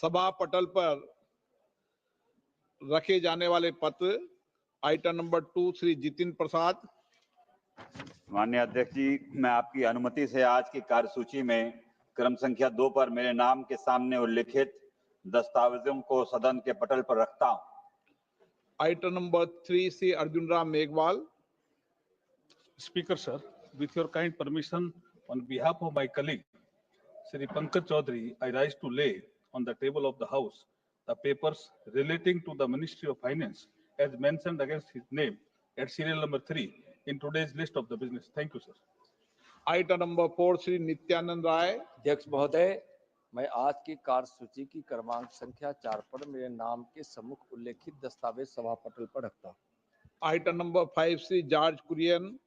सभा पटल पर रखे जाने वाले पत्र। Item number 2 Shri Jitin Prasad. माननीय अध्यक्ष जी, मैं आपकी अनुमति से आज की कार्यसूची में क्रम संख्या 2 पर मेरे नाम के सामने उल्लिखित दस्तावेजों को सदन के पटल पर रखता हूं। Item number 3 Shri Arjun Ram Meghwal. Speaker sir, with your kind permission, on behalf of my colleague Shri Pankaj Chaudhary, I rise to lay on the table of the House the papers relating to the Ministry of Finance as mentioned against his name at serial number 3 in today's list of the business. Thank you, sir. Item number 4 Shri Nityanand Rai. अध्यक्ष महोदय, मैं आज की कार्यसूची की क्रमांक संख्या 4 पर मेरे नाम के सम्मुख उल्लेखित दस्तावेज सभा पटल पर रखता हूं। Item number 5 Shri George Kurian.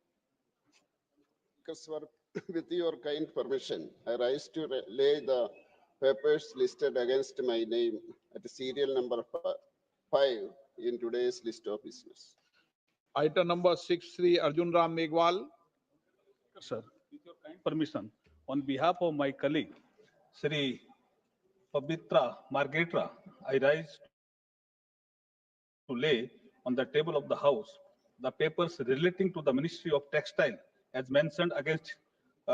With your kind permission, I rise to lay the papers listed against my name at serial number 5 in today's list of business. Item number 6 Shri Arjun Ram Meghwal. Sir, with your kind permission, on behalf of my colleague Shri Pavitra Margetra, I rise to lay on the table of the House the papers relating to the Ministry of Textile as mentioned against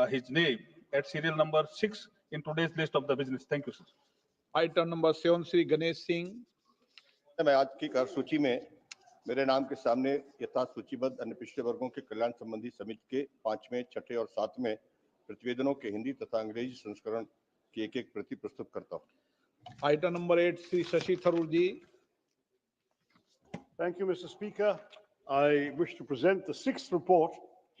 his name at serial number 6 in today's list of the business. Thank you, sir. Item number 7 Shri Ganesh Singh. मैं आज की कार्यसूची में मेरे नाम के सामने यथा सूचीबद्ध अन्य पिछड़े वर्गों के कल्याण संबंधी समिति के 5वें, 6ठे और 7वें प्रतिवेदनों के हिंदी तथा अंग्रेजी संस्करण की एक प्रति प्रस्तुत करता हूं। Item number 8 Shri Shashi Tharoor ji. Thank you, Mr. Speaker. I wish to present the 6th report,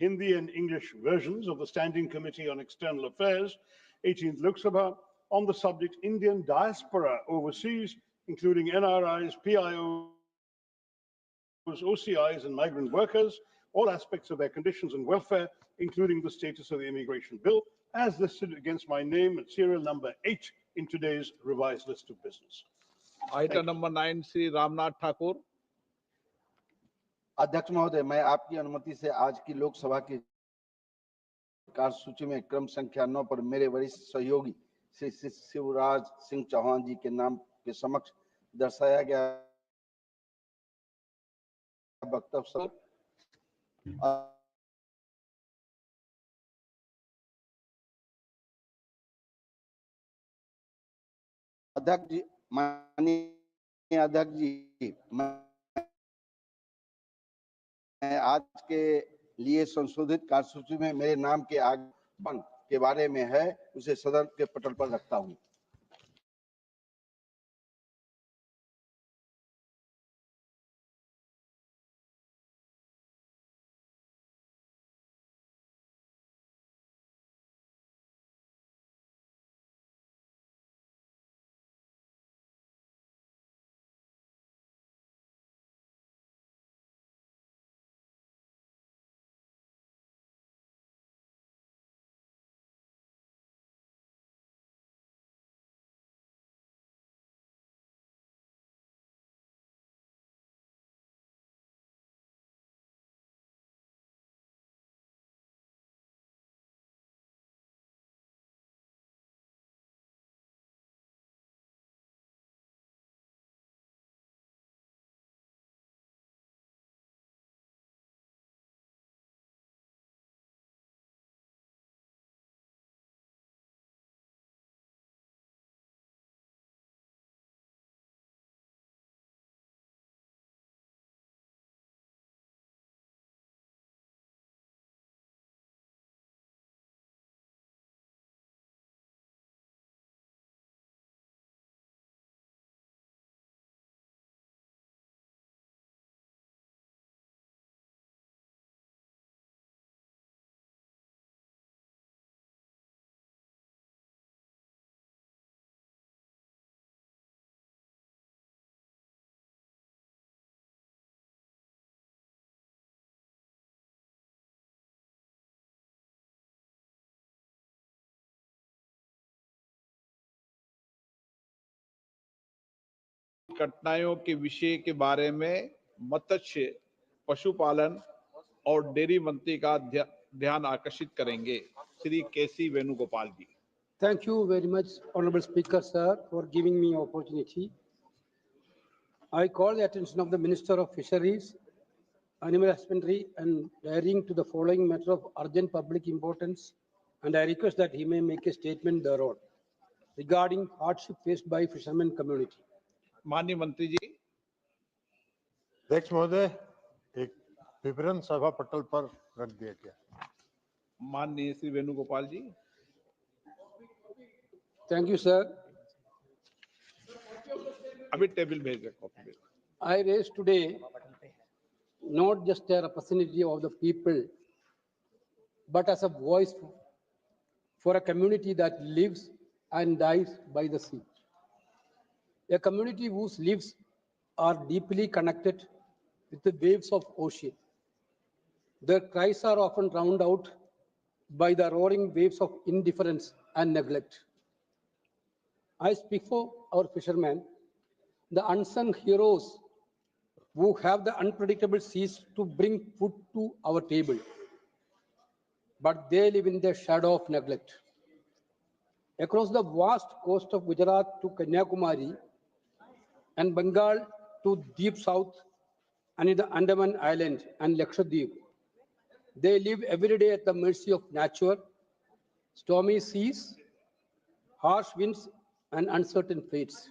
Hindi and English versions of the Standing Committee on External Affairs, 18th Lok Sabha, on the subject Indian diaspora overseas, including NRIs, PIOs, OCIs, and migrant workers, all aspects of their conditions and welfare, including the status of the immigration bill, as listed against my name at serial number 8 in today's revised list of business. Item number 9 Shri Ramnath Thakur. अध्यक्ष महोदय, मैं आपकी अनुमति से आज की लोकसभा की कार्यसूची में क्रम संख्या 9 पर मेरे वरिष्ठ सहयोगी श्री शिवराज सिंह चौहान जी के नाम के समक्ष दर्शाया गया वक्तव्य अध्यक्ष जी, माननीय अध्यक्ष जी, मैं आज के लिए संशोधित कार्यसूची में मेरे नाम के आगमन के बारे में है उसे सदन के पटल पर रखता हूं। कठिनाइयों के विषय के बारे में मत्स्य, पशुपालन और डेयरी मंत्री का ध्यान आकर्षित करेंगे। श्री केसी वेणुगोपाल जी। Thank you very much, Honorable Speaker, sir, for giving me opportunity. I call the attention of the Minister of Fisheries, Animal Husbandry and Dairying to the following matter of urgent public importance, and I request that he may make a statement thereon regarding hardship faced by fishermen community. माननीय मंत्री जी। अध्यक्ष महोदय, एक विवरण सभा पटल पर रख दिया गया। माननीय श्री वेणुगोपाल जी। Thank you, sir. अभी टेबल भेज दे, कॉपी भेज। I raise today not just a representative of the people, but as a voice for a community that lives and dies by the sea. A community whose lives are deeply connected with the waves of ocean. Their cries are often drowned out by the roaring waves of indifference and neglect. I speak for our fishermen, the unsung heroes who have the unpredictable seas to bring food to our table. But they live in the shadow of neglect. Across the vast coast of Gujarat to Kanyakumari and Bengal to deep south and in the Andaman Island and Lakshadweep, they live every day at the mercy of nature, stormy seas, harsh winds, and uncertain fates.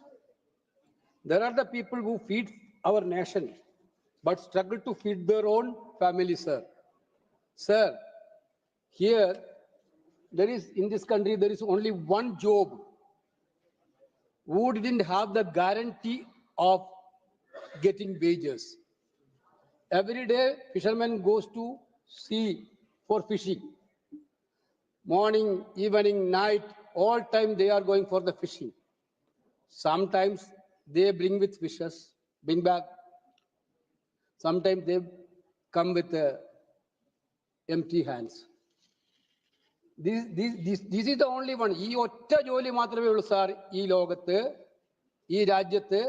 There are the people who feed our nation, but struggle to feed their own families, sir. Sir, here, in this country, there is only one Job who didn't have the guarantee of getting wages. Every day, fisherman goes to sea for fishing. Morning, evening, night, all time they are going for the fishing. Sometimes they bring with fishes, bring back. Sometimes they come with empty hands. This is the only one. ഈ ഒറ്റ ജോലി മാത്രമേ ഉള്ളൂ sir ഈ ലോകത്ത്, ഈ രാജ്യത്ത്.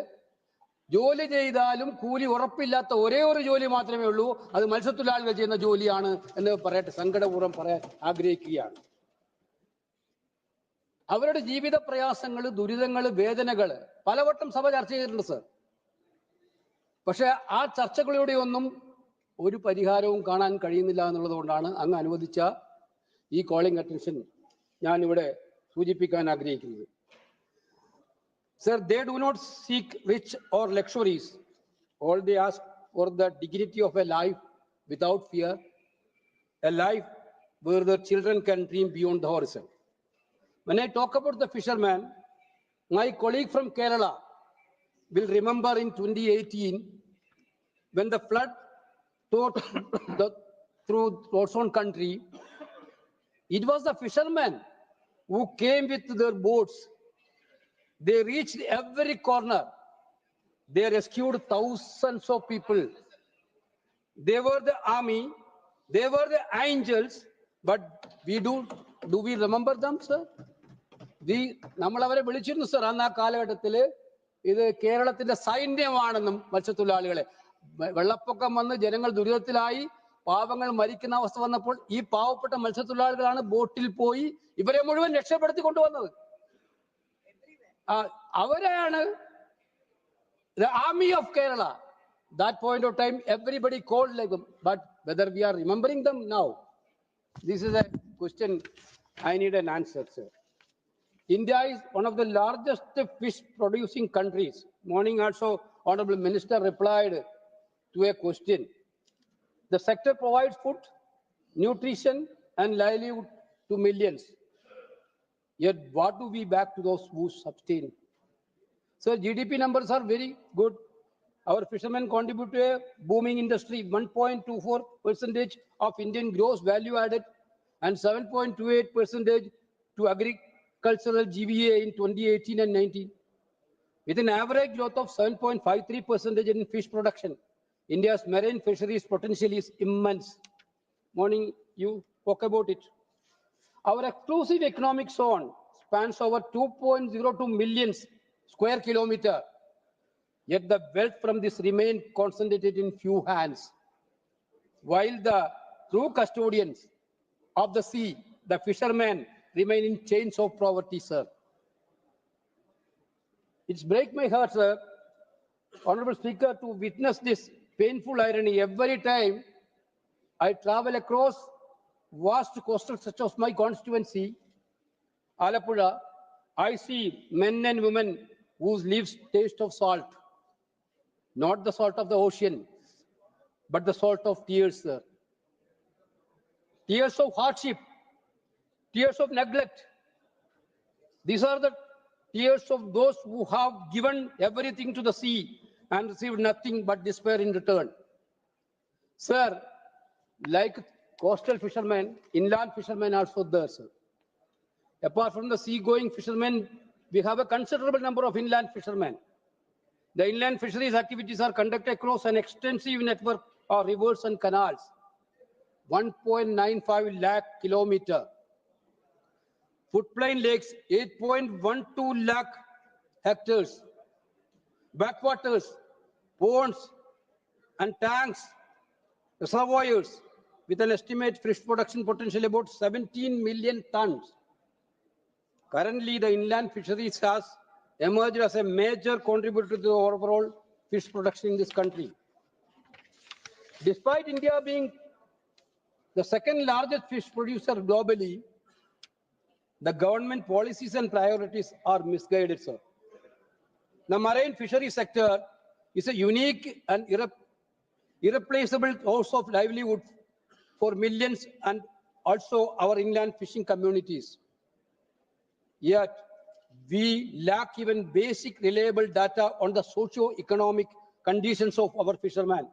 ജോലി ചെയ്താലും കൂലി ഉറപ്പില്ലാത്ത ഒരേ ഒരു ജോലി മാത്രമേ ഉള്ളൂ. അത് മത്സ്യത്തൊഴിലാളികൾ ചെയ്യുന്ന ജോലിയാണ് എന്ന് പറയട്ടെ, സങ്കടപൂർവ്വം പറയാൻ ആഗ്രഹിക്കുകയാണ്. അവരുടെ ജീവിത പ്രയാസങ്ങൾ, ദുരിതങ്ങൾ, വേദനകൾ പലവട്ടം സഭ ചർച്ച ചെയ്തിട്ടുണ്ട് സർ. പക്ഷെ ആ ചർച്ചകളിലൂടെ ഒന്നും ഒരു പരിഹാരവും കാണാൻ കഴിയുന്നില്ല എന്നുള്ളത് കൊണ്ടാണ് അങ്ങ് അനുവദിച്ച ഈ കോളിംഗ് അറ്റൻഷൻ ഞാൻ ഇവിടെ സൂചിപ്പിക്കാൻ ആഗ്രഹിക്കുന്നത്. Sir, they do not seek rich or luxuries. All they ask for the dignity of a life without fear, a life where their children can dream beyond the horizon. When I talk about the fisherman, my colleague from Kerala will remember in 2018, when the flood through God's own country, it was the fishermen who came with their boats. They reached every corner. They rescued thousands of people. They were the army. They were the angels. But do we remember them, sir? നമ്മൾ അവരെ വിളിച്ചിരുന്നു sir. അന്ന് ആ കാലഘട്ടത്തിൽ ഇത് കേരളത്തിന്റെ സൈന്യമാണെന്നും മത്സ്യത്തൊഴിലാളികളെ. വെള്ളപ്പൊക്കം വന്ന് ജനങ്ങൾ ദുരിതത്തിലായി, പാവങ്ങൾ മരിക്കുന്ന അവസ്ഥ വന്നപ്പോൾ ഈ പാവപ്പെട്ട മത്സ്യത്തൊഴിലാളികളാണ് ബോട്ടിൽ പോയി ഇവരെ മുഴുവൻ രക്ഷപ്പെടുത്തി കൊണ്ടുവന്നത്. അവരെയാണ് the army of Kerala. That point of time, everybody called like them. But whether we are remembering them now, this is a question I need an answer, sir. India is one of the largest fish producing countries. Morning also, Honorable Minister replied to a question. The sector provides food, nutrition, and livelihood to millions. Yet what do we back to those who sustain? So GDP numbers are very good. Our fishermen contribute to a booming industry, 1.24% of Indian gross value added and 7.28% to agricultural GVA in 2018 and 19. With an average growth of 7.53% in fish production, India's marine fisheries potential is immense. Morning, you spoke about it. Our exclusive economic zone spans over 2.02 million square kilometers, yet the wealth from this remains concentrated in few hands. While the true custodians of the sea, the fishermen, remain in chains of poverty, sir. It's break my heart, sir, Honorable Speaker, to witness this painful irony every time I travel across vast coastal such as my constituency, Alapura. I see men and women whose lives taste of salt, not the salt of the ocean, but the salt of tears, sir. Tears of hardship, tears of neglect. These are the tears of those who have given everything to the sea and received nothing but despair in return. Sir, like coastal fishermen, inland fishermen also there, sir. Apart from the sea-going fishermen, we have a considerable number of inland fishermen. The inland fisheries activities are conducted across an extensive network of rivers and canals, 1.95 lakh kilometer. Footplain lakes, 8.12 lakh hectares. Backwaters, ponds and tanks, reservoirs with an estimated fish production potential about 17 million tons. Currently, the inland fisheries has emerged as a major contributor to the overall fish production in this country. Despite India being the second largest fish producer globally, the government policies and priorities are misguided, sir. The marine fishery sector is a unique and irreplaceable source of livelihood for millions and also our inland fishing communities. Yet, we lack even basic reliable data on the socio-economic conditions of our fishermen.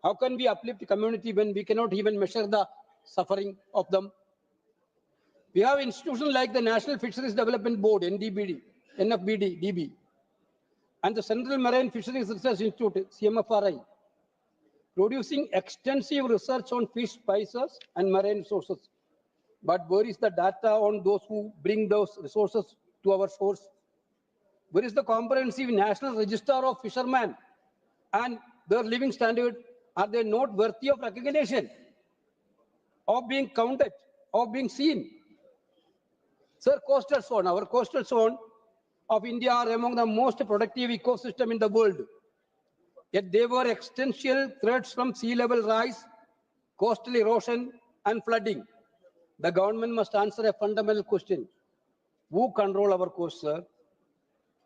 How can we uplift the community when we cannot even measure the suffering of them? We have institutions like the National Fisheries Development Board, NFBD, DB, and the Central Marine Fisheries Research Institute, CMFRI, producing extensive research on fish species and marine resources. But where is the data on those who bring those resources to our shores? Where is the comprehensive national register of fishermen and their living standard? Are they not worthy of recognition, of being counted, of being seen? Sir, coastal zone, our coastal zone of India are among the most productive ecosystem in the world. Yet they were existential threats from sea level rise, coastal erosion and flooding. The government must answer a fundamental question. Who control our coast, sir?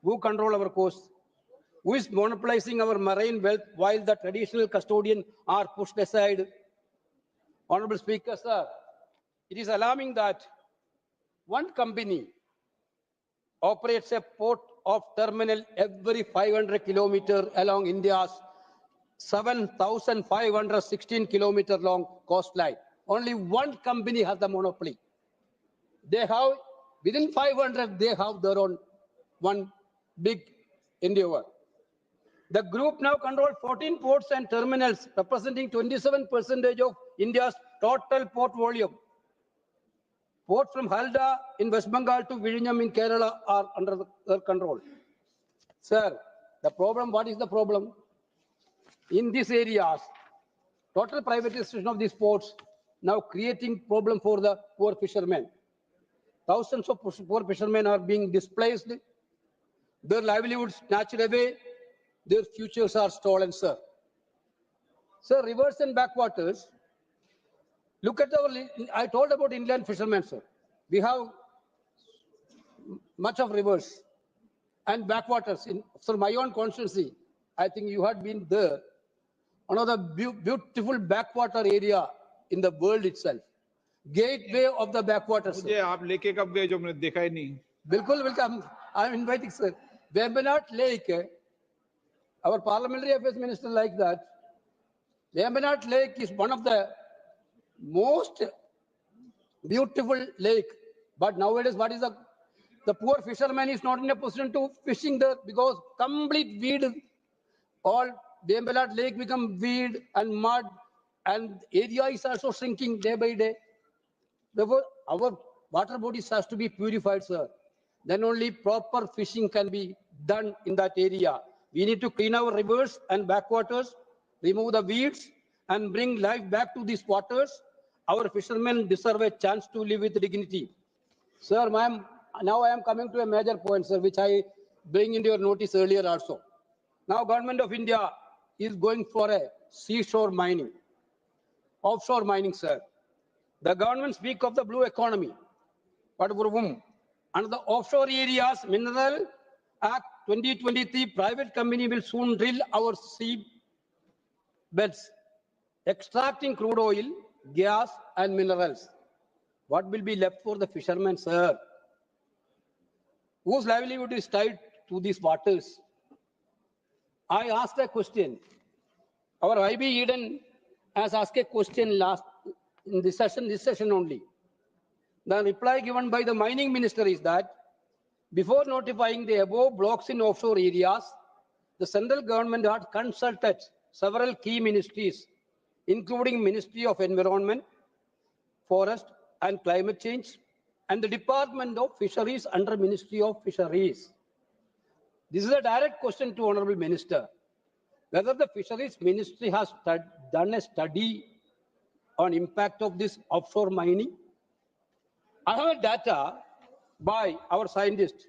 Who control our coast? Who is monopolizing our marine wealth while the traditional custodians are pushed aside? Honorable Speaker, sir, it is alarming that one company operates a port of terminal every 500 kilometers along India's 7,516 kilometer long coastline. Only one company has the monopoly. They have, within 500, they have their own one big endeavor. The group now controls 14 ports and terminals, representing 27% of India's total port volume. Ports from Halda in West Bengal to Vizhinjam in Kerala are under their control. Sir, the problem, what is the problem? In these areas, total privatization of these ports now creating problem for the poor fishermen. Thousands of poor fishermen are being displaced. Their livelihoods snatched away. Their futures are stolen, sir. Sir, rivers and backwaters. Look at I told about inland fishermen, sir. We have much of rivers and backwaters. So my own constituency, I think you had been there. One of the beautiful backwater area in the world itself. Gateway of the backwaters. मुझे आप लेके कब गए जो मैंने देखा ही नहीं? बिल्कुल welcome. I am inviting, sir. Vembanad Lake, our parliamentary affairs minister like that. Vembanad Lake is one of the most beautiful lake. But nowadays, what is the poor fisherman is not in a position to fishing there because complete weed, all Vembanad Lake become weed and mud, and area is also shrinking day by day. Therefore, our water bodies has to be purified, sir. Then only proper fishing can be done in that area. We need to clean our rivers and backwaters, remove the weeds, and bring life back to these waters. Our fishermen deserve a chance to live with dignity. Sir, ma'am, now I am coming to a major point, sir, which I bring into your notice earlier also. Now, Government of India is going for a seashore mining, offshore mining, sir. The government speak of the blue economy, but for whom? And the offshore areas, Mineral Act 2023, private company will soon drill our sea beds, extracting crude oil, gas, and minerals. What will be left for the fishermen, sir? Whose livelihood is tied to these waters? I asked a question. Our IB Eden has asked a question last in this session only. The reply given by the mining minister is that before notifying the above blocks in offshore areas, the central government had consulted several key ministries, including Ministry of Environment, Forest and Climate Change, and the Department of Fisheries under Ministry of Fisheries. This is a direct question to Honorable Minister. Whether the Fisheries Ministry has done a study on impact of this offshore mining. I have data by our scientists.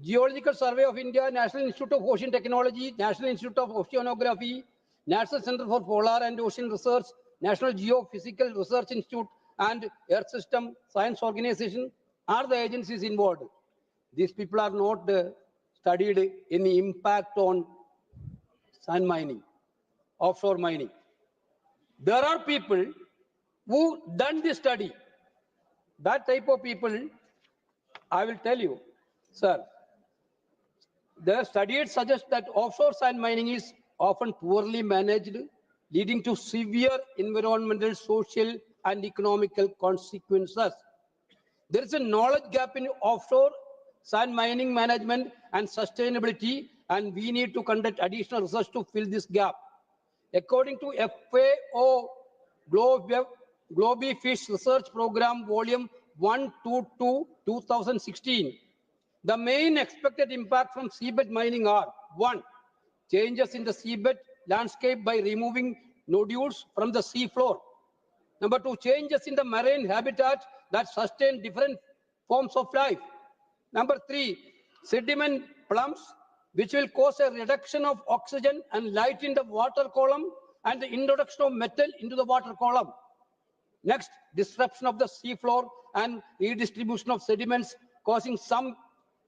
Geological Survey of India, National Institute of Ocean Technology, National Institute of Oceanography, National Center for Polar and Ocean Research, National Geophysical Research Institute, and Earth System Science Organization are the agencies involved. These people are not studied any impact on sand mining, offshore mining. There are people who done this study. That type of people, I will tell you, sir, the studies suggest that offshore sand mining is often poorly managed, leading to severe environmental, social, and economical consequences. There is a knowledge gap in offshore sand mining management and sustainability, and we need to conduct additional research to fill this gap. According to FAO Global Fish Research Program, Volume 122, 2016, the main expected impact from seabed mining are: 1. Changes in the seabed landscape by removing nodules from the sea floor. Number 2, changes in the marine habitat that sustain different forms of life. Number 3, sediment plumes, which will cause a reduction of oxygen and light in the water column and the introduction of metal into the water column. Next, disruption of the seafloor and redistribution of sediments, causing some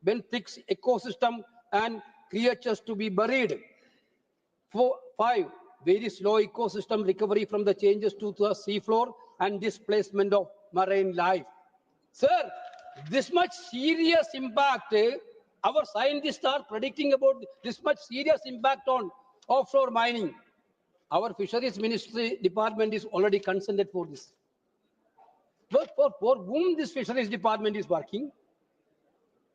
benthic ecosystem and creatures to be buried. 5, very slow ecosystem recovery from the changes to the seafloor and displacement of marine life. Sir, this much serious impact, our scientists are predicting about this much serious impact on offshore mining. Our Fisheries Ministry Department is already consented for this. But for whom this Fisheries Department is working?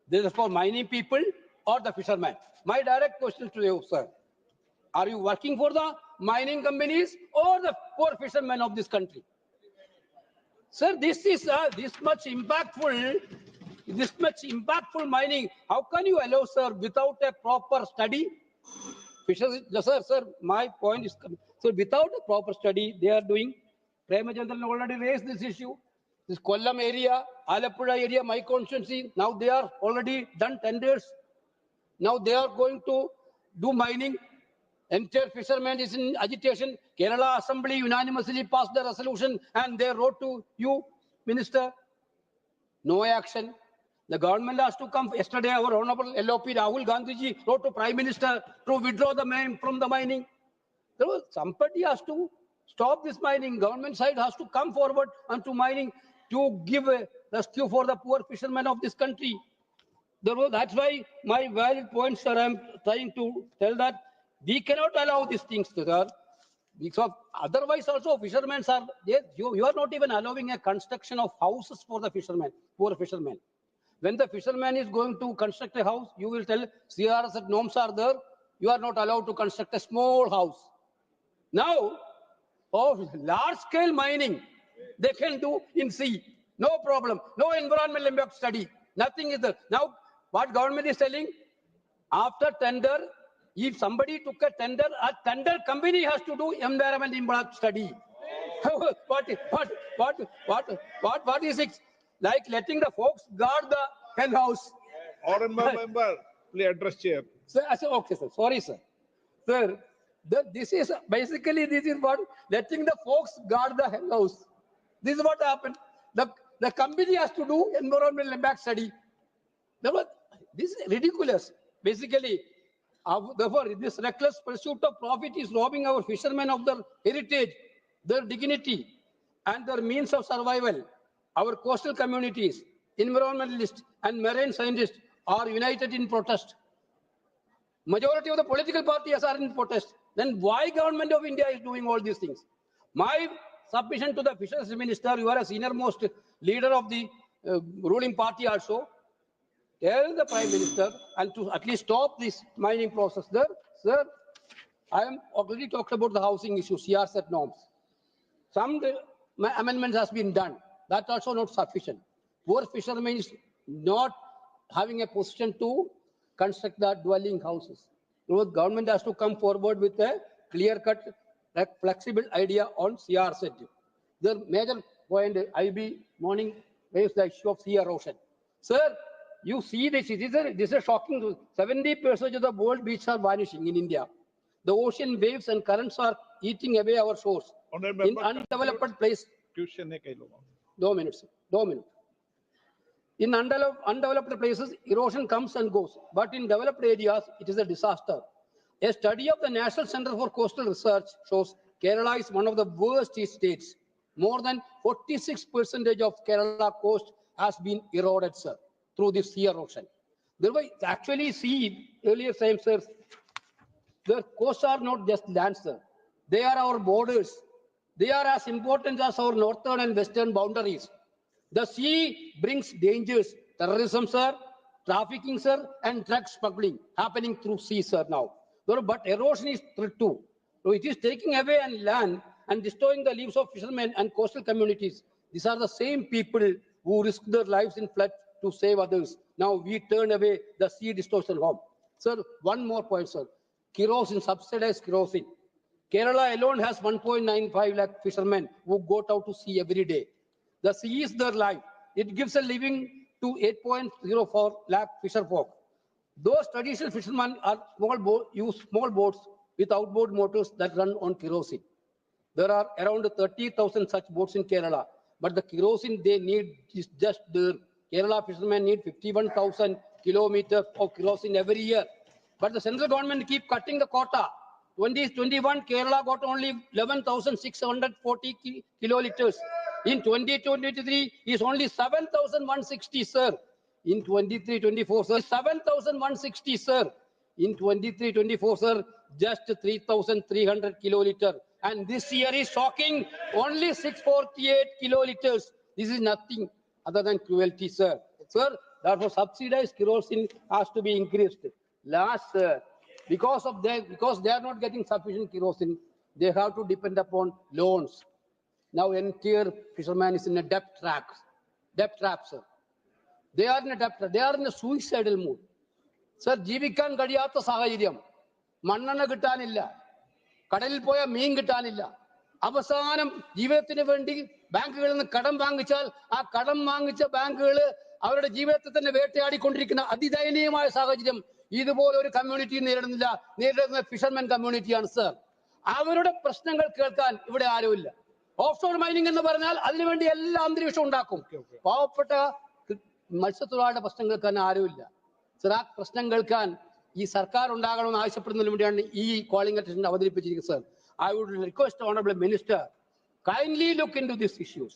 This is for mining people or the fishermen? My direct question to you, sir. Are you working for the mining companies or the poor fishermen of this country? Sir, this is this much impactful mining. How can you allow, sir, without a proper study? Fisheries, sir, my point is, so without a proper study, they are doing. Premachandran already raised this issue. This Kollam area, Alappuzha area, my constituency, now they are already done tenders. Now they are going to do mining. Entire fishermen is in agitation. Kerala Assembly unanimously passed the resolution and they wrote to you, Minister. No action. The government has to come. Yesterday, our Honorable LOP Rahul Gandhi wrote to Prime Minister to withdraw the man from the mining. Somebody has to stop this mining. Government side has to come forward and to mining to give a rescue for the poor fishermen of this country. That's why my valid points, sir, I'm trying to tell that we cannot allow these things, sir. Because otherwise also fishermen are, you are not even allowing a construction of houses for the fishermen, poor fishermen. When the fisherman is going to construct a house, you will tell CRS norms are there, you are not allowed to construct a small house. Now, of large scale mining, they can do in sea. No problem. No environmental impact study. Nothing is there. Now, what government is telling, after tender, if somebody took a tender company has to do environmental impact study. What is it? like letting the folks guard the hen house. Honorable member, please address chair. Sir, I said, okay, sir. Sorry, sir. Sir, this is basically this is what letting the folks guard the hen house. This is what happened. The company has to do environmental impact study. This is ridiculous. Basically, therefore, this reckless pursuit of profit is robbing our fishermen of their heritage, their dignity, and their means of survival. Our coastal communities, environmentalists, and marine scientists are united in protest. Majority of the political parties are in protest. Then why government of India is doing all these things? My submission to the fisheries minister, you are a senior most leader of the ruling party also. Tell the prime minister and to at least stop this mining process there. Sir, I am already talked about the housing issue, CRZ norms. Some amendments has been done. That's also not sufficient. Poor fishermen is not having a position to construct the dwelling houses. The government has to come forward with a clear-cut, flexible idea on CRZ. The major point IB morning raised the issue of sea erosion. Sir, you see this is a shocking. 70% of the world beaches are vanishing in India. The ocean waves and currents are eating away our shores. In undeveloped place. 2 minutes. In undeveloped places, erosion comes and goes. But in developed areas, it is a disaster. A study of the National Center for Coastal Research shows Kerala is one of the worst states. More than 46% of Kerala coast has been eroded, sir, through this sea erosion. There were actually earlier same, sir, the coasts are not just lands, sir. They are our borders. They are as important as our northern and western boundaries. The sea brings dangers, terrorism, sir, trafficking, sir, and drug smuggling happening through sea, sir, now. But erosion is threat too. So it is taking away and land and destroying the lives of fishermen and coastal communities. These are the same people who risk their lives in flood to save others. Now we turn away the sea distortion home. Sir, one more point, sir. Kerosene, subsidized kerosene. Kerala alone has 1.95 lakh fishermen who go out to sea every day. The sea is their life. It gives a living to 8.04 lakh fisherfolk. Those traditional fishermen are use small boats with outboard motors that run on kerosene. There are around 30,000 such boats in Kerala, but the kerosene they need is just there. Kerala fishermen need 51,000 kilometers of kerosene every year. But the central government keep cutting the quota. 2021, Kerala got only 11,640 kiloliters. In 2023, is only 7,160, sir. In 23-24, sir, 7,160, sir. In 23-24, sir, just 3,300 kiloliters. And this year is shocking, only 648 kiloliters. This is nothing other than cruelty, sir. Sir, therefore subsidized kerosene has to be increased. Last, because they are not getting sufficient kerosene, they have to depend upon loans. Now entire fisherman is in a debt trap, sir. They are in a debt trap. They are in a suicidal mood. Sir, ജീവിക്കാൻ കഴിയാത്ത സാഹചര്യം, മണ്ണെണ്ണ കിട്ടാനില്ല, കടലിൽ പോയ മീൻ കിട്ടാനില്ല, അവസാനം ജീവിതത്തിന് വേണ്ടി ബാങ്കുകളിൽ നിന്ന് കടം വാങ്ങിച്ചാൽ ആ കടം വാങ്ങിച്ച ബാങ്കുകൾ അവരുടെ ജീവിതത്തെ തന്നെ വേട്ടയാടിക്കൊണ്ടിരിക്കുന്ന അതിദയനീയമായ സാഹചര്യം ഇതുപോലെ ഒരു കമ്മ്യൂണിറ്റി നേരിടുന്ന ഫിഷർമെൻ കമ്മ്യൂണിറ്റിയാണ്, സർ. അവരുടെ പ്രശ്നങ്ങൾ കേൾക്കാൻ ഇവിടെ ആരുമില്ല. ഓഫ് ഷോർ മൈനിങ് എന്ന് പറഞ്ഞാൽ അതിനുവേണ്ടി എല്ലാ അന്തരീക്ഷവും ഉണ്ടാക്കും. പാവപ്പെട്ട മത്സ്യത്തൊഴിലാളിയുടെ പ്രശ്നം കേൾക്കാൻ ആരുമില്ല. സർ, ആ പ്രശ്നം കേൾക്കാൻ ഈ സർക്കാർ ഉണ്ടാകണമെന്ന് ആവശ്യപ്പെടുന്നതിന് വേണ്ടിയാണ് ഈ കോളിംഗ് അറ്റൻഷൻ അവതരിപ്പിച്ചിരിക്കുന്നത്, sir. I would request Honorable Minister, kindly look into these issues.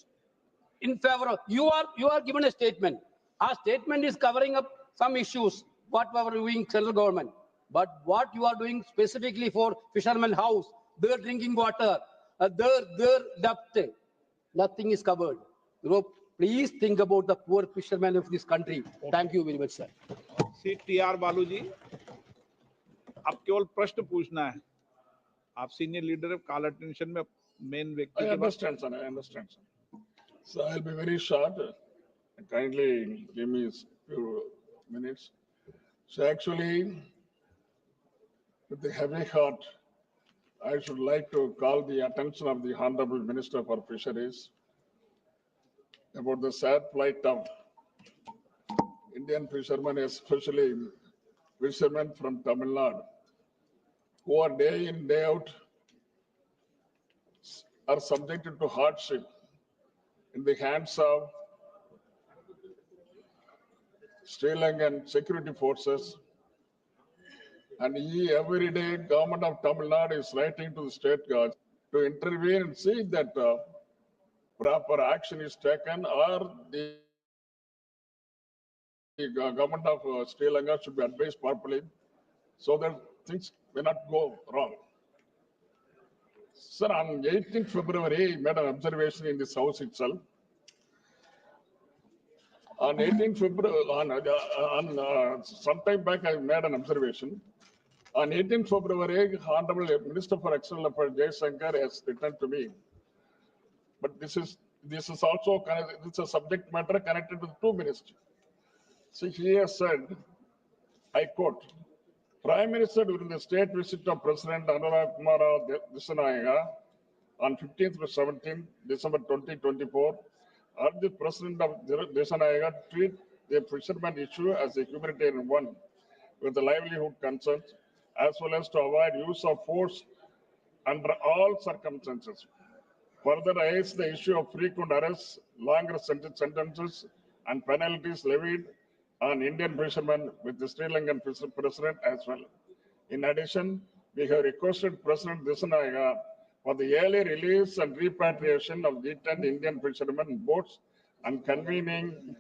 In favor of you are given a statement. Our statement is covering up some issues, what we are doing central government. But what you are doing specifically for fishermen house, their drinking water, their debt, nothing is covered. Please think about the poor fishermen of this country. Thank you very much, sir. CTR बालू जी, आप केवल प्रश्न पूछना है. आप senior leader है, call attention में main व्यक्ति. I understand, sir. I understand, sir. So I'll be very short. Kindly give me a few minutes. So actually, with the heavy heart, I should like to call the attention of the Honorable Minister for Fisheries about the sad plight of Indian fishermen, especially fishermen from Tamil Nadu, who are day in, day out are subjected to hardship in the hands of Sri Lankan security forces. And every day, government of Tamil Nadu is writing to the state guards to intervene and see that proper action is taken, or the government of Sri Lanka should be advised properly so that things may not go wrong. Sir, on 18th February, I made an observation in this house itself. On 18th February, some time back, I made an observation. On 18th February, Honorable Minister for External Affairs Jaishankar has written to me. But this is also it's a subject matter connected to the two ministers. So he has said, I quote, Prime Minister during the state visit of President Anurag Kumar Dissanayaka on 15th to 17th December 2024, urged the President of Dissanayaka to treat the fishermen issue as a humanitarian one with the livelihood concerns, as well as to avoid use of force under all circumstances. Further raised the issue of frequent arrests, longer sentences, and penalties levied on Indian fishermen with the Sri Lankan president as well. In addition, we have requested President Dissanayaka for the early release and repatriation of detained Indian fishermen boats and convening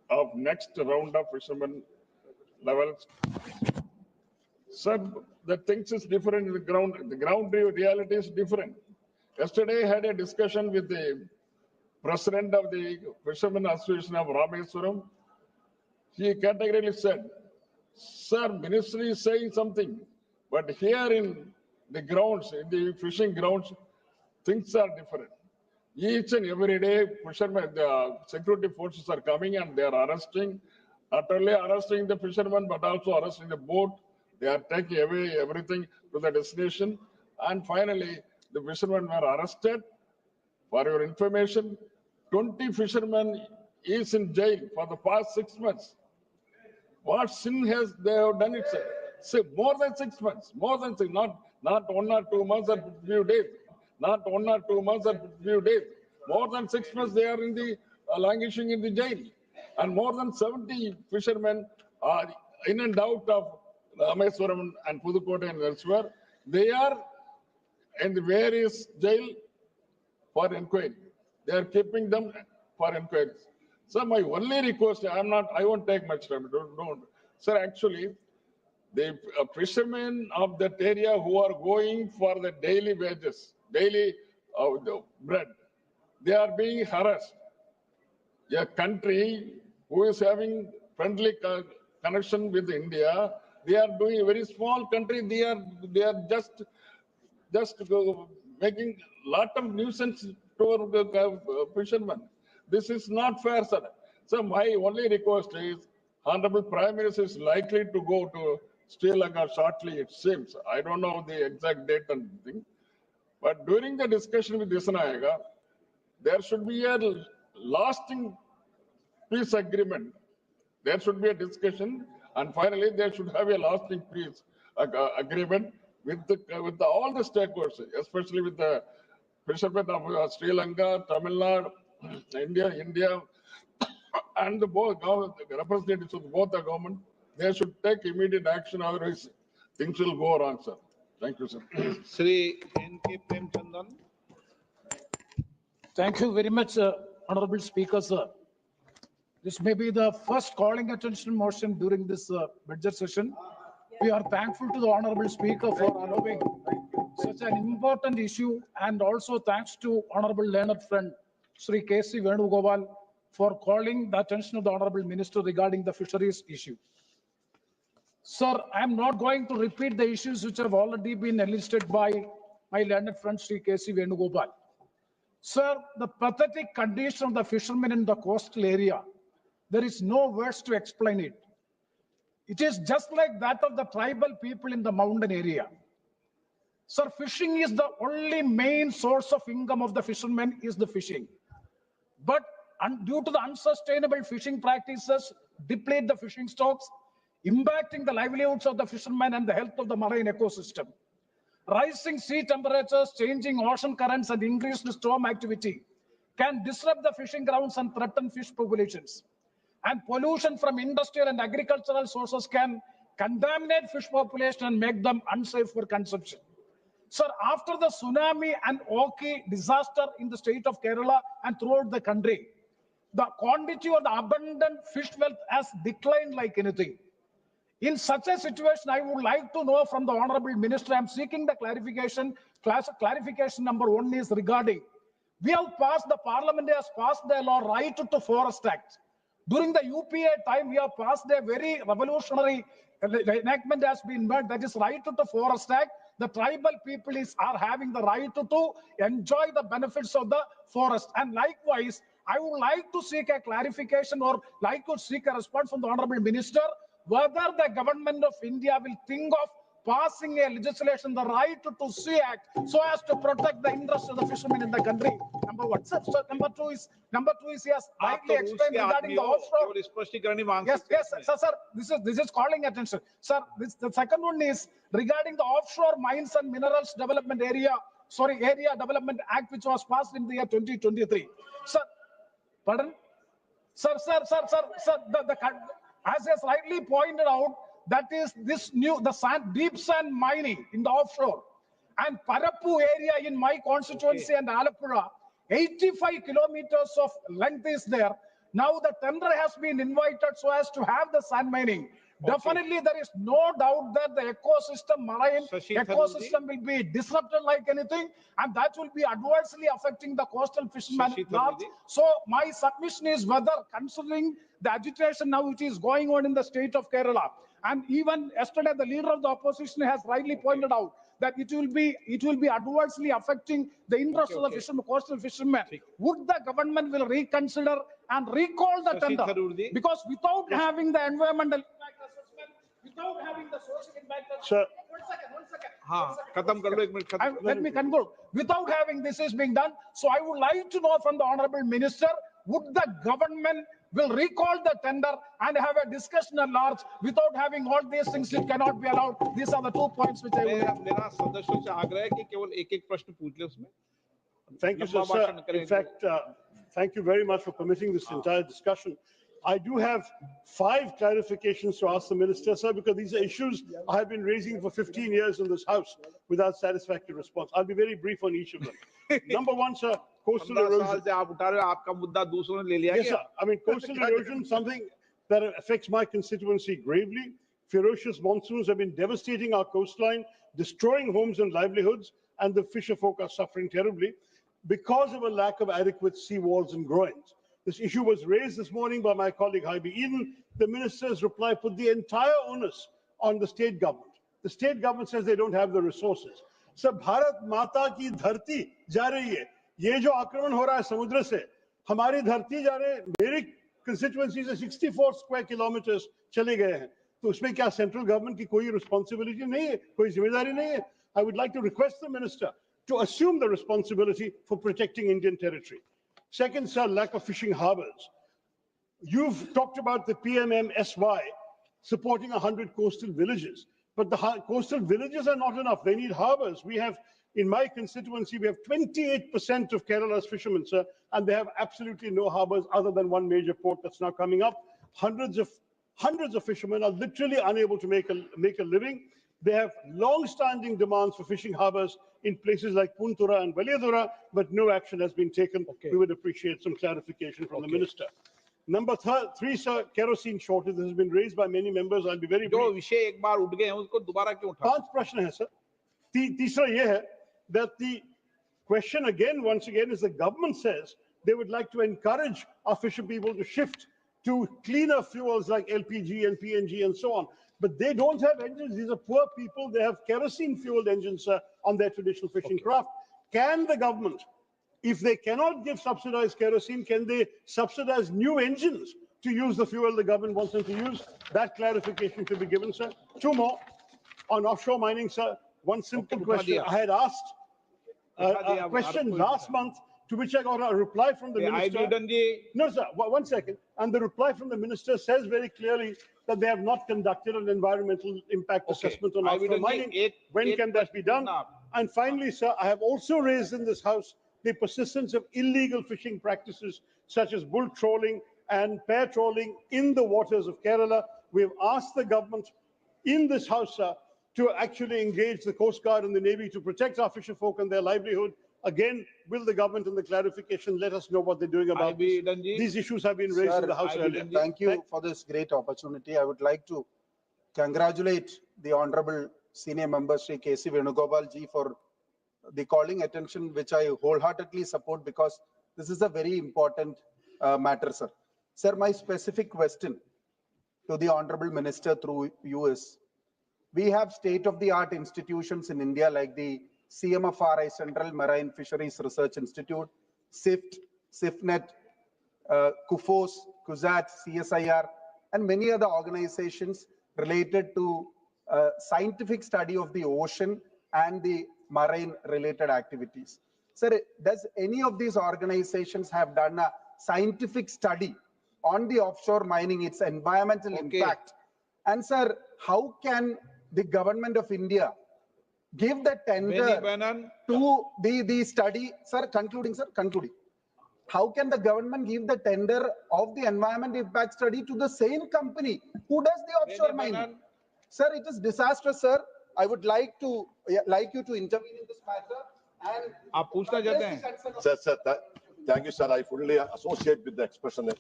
of next round of fishermen levels. Sir, the things is different in the ground. The ground reality is different. Yesterday, I had a discussion with the president of the Fishermen Association of Rameswaram. He categorically said, sir, ministry is saying something, but here in the grounds, in the fishing grounds, things are different. Each and every day, fishermen, the security forces are coming and they are arresting, not only arresting the fishermen, but also arresting the boat. They are taking away everything to the destination. And finally, the fishermen were arrested. For your information, 20 fishermen is in jail for the past 6 months. What sin has they have done it, sir? Say more than 6 months, more than six, not 1 or 2 months or few days, not 1 or 2 months or few days. More than 6 months they are in the languishing in the jail, and more than 70 fishermen are in and out of Rameswaram and Pudukkottai and elsewhere. They are in the various jail for inquiry. They are keeping them for inquiries. So my only request, I won't take much time. Don't. Sir, actually, the fishermen of that area who are going for the daily wages, daily bread, they are being harassed. A country who is having friendly connection with India, they are doing a very small country. They are just making lot of nuisance to the fishermen. This is not fair, sir. So my only request is, Honorable Prime Minister is likely to go to Sri Lanka shortly, it seems. I don't know the exact date and thing. But during the discussion with Dissanayaka, there should be a lasting peace agreement. There should be a discussion, and finally there should have a lasting peace agreement with all the stakeholders, especially with the fishermen of Sri Lanka, Tamil Nadu, India, and the representatives of both the government. They should take immediate action, otherwise things will go wrong, sir. Thank you, sir. Sri N.K. Premchandan. Thank you very much, Honorable Speaker, sir. This may be the first calling attention motion during this budget session. We are thankful to the Honorable Speaker for allowing such an important issue, and also thanks to Honorable learned friend Sri K.C. Venugopal for calling the attention of the Honorable Minister regarding the fisheries issue. Sir, I am not going to repeat the issues which have already been enlisted by my learned friend Sri K.C. Venugopal. Sir, the pathetic condition of the fishermen in the coastal area, there is no words to explain it. It is just like that of the tribal people in the mountain area. Sir, fishing is the only main source of income of the fishermen is the fishing. But due to the unsustainable fishing practices, deplete the fishing stocks, impacting the livelihoods of the fishermen and the health of the marine ecosystem. Rising sea temperatures, changing ocean currents, and increased storm activity can disrupt the fishing grounds and threaten fish populations. And pollution from industrial and agricultural sources can contaminate fish population and make them unsafe for consumption. Sir, after the tsunami and Oki disaster in the state of Kerala and throughout the country, the quantity of the abundant fish wealth has declined like anything. In such a situation, I would like to know from the Honorable Minister, I'm seeking the clarification. Clarification number one is regarding, we have passed, the Parliament has passed the law Right to Forest Act. During the UPA time, we have passed a very revolutionary enactment has been made, that is Right to Forest Act. The tribal people are having the right to enjoy the benefits of the forest. And likewise, I would like to seek a clarification or like to seek a response from the Honorable Minister, whether the government of India will think of passing a legislation, the Right to Sea Act, so as to protect the interests of the fishermen in the country. Number one. Sir, number two is yes, rightly explained regarding the offshore. Yes, sir. This is calling attention, sir. The second one is regarding the Offshore Mines and Minerals Development Area Development Act, which was passed in the year 2023. Sir, pardon, sir. As has rightly pointed out, that is this deep sand mining in the offshore and Parappu area in my constituency and Alappuzha, 85 kilometers of length is there. Now the tender has been invited so as to have the sand mining. Definitely, there is no doubt that the marine ecosystem will be disrupted like anything, and that will be adversely affecting the coastal fishermen. So my submission is whether, considering the agitation now which is going on in the state of Kerala, and even yesterday the leader of the opposition has rightly pointed out that it will be adversely affecting the interests of the fishermen, coastal fishermen. Would the government will reconsider and recall the tender? Because without having the environmental impact assessment, without having the social impact assessment, let me conclude. Without having this is being done, so I would like to know from the Honorable Minister, would the government will recall the tender and have a discussion at large? Without having all these things, it cannot be allowed. These are the 2 points which I would. Thank you, sir. In fact, thank you very much for permitting this entire discussion. I do have 5 clarifications to ask the Minister, sir, because these are issues I have been raising for 15 years in this House without satisfactory response. I'll be very brief on each of them. Number one, sir, coastal erosion. Yes, sir. I mean, coastal erosion, something that affects my constituency gravely. Ferocious monsoons have been devastating our coastline, destroying homes and livelihoods, and the fisher folk are suffering terribly because of a lack of adequate seawalls and groins. This issue was raised this morning by my colleague Haibi Eden. The minister's reply put the entire onus on the state government. The state government says they don't have the resources. So Bharat Mata ki dharti ja rahi hai. ये जो आक्रमण हो रहा है समुद्र से, हमारी धरती जा रहे, मेरी कंस्टिट्यूएंसी से 64 स्क्वायर किलोमीटर्स चले गए हैं, तो उसमें क्या सेंट्रल गवर्नमेंट की कोई रिस्पांसिबिलिटी नहीं है, कोई जिम्मेदारी नहीं है? I would like to request the minister to assume the responsibility for protecting Indian territory. Second, sir, lack of fishing harbors. You've talked about the PMMSY supporting 100 coastal villages, but the coastal villages are not enough. They need harbors. We have, in my constituency, we have 28% of Kerala's fishermen, sir, and they have absolutely no harbors other than one major port that's now coming up. Hundreds of fishermen are literally unable to make a living. They have long-standing demands for fishing harbors in places like Puntura and Valiyadura, but no action has been taken. We would appreciate some clarification from the minister. Number 3, sir, kerosene shortage. This has been raised by many members. I'll be very brief. 5 प्रश्न हैं, sir. तीसरा ये है that the question once again, is the government says they would like to encourage our fisher people to shift to cleaner fuels like LPG and PNG and so on. But they don't have engines. These are poor people. They have kerosene-fueled engines on their traditional fishing craft. Can the government, if they cannot give subsidized kerosene, can they subsidize new engines to use the fuel the government wants them to use? That clarification should be given, sir. 2 more on offshore mining, sir. One simple question. I had asked a question last month to which I got a reply from the minister. No, sir, one second. And the reply from the minister says very clearly that they have not conducted an environmental impact assessment on offshore mining. When can that be done? And finally, sir, I have also raised in this House the persistence of illegal fishing practices such as bull trawling and pair trawling in the waters of Kerala. We have asked the government in this House, sir, to actually engage the Coast Guard and the Navy to protect our fisherfolk and their livelihood. Again, will the government in the clarification let us know what they're doing about this? These issues have been raised in the House earlier. Thank you for this great opportunity. I would like to congratulate the Honorable Senior Member Shri K.C. Venugopal ji for the calling attention, which I wholeheartedly support because this is a very important matter, sir. Sir, my specific question to the Honorable Minister through you is, we have state-of-the-art institutions in India like the CMFRI, Central Marine Fisheries Research Institute, SIFT, SIFNet, CUFOS, CUSAT, CSIR, and many other organizations related to scientific study of the ocean and the marine-related activities. Sir, does any of these organizations have done a scientific study on the offshore mining, its environmental impact? And sir, how can the government of India give the tender to the study? Sir, concluding. How can the government give the tender of the environment impact study to the same company who does the offshore mining? Sir, it is disastrous, sir. I would like you to intervene in this matter. And Sir, thank you, sir. I fully associate with the expression and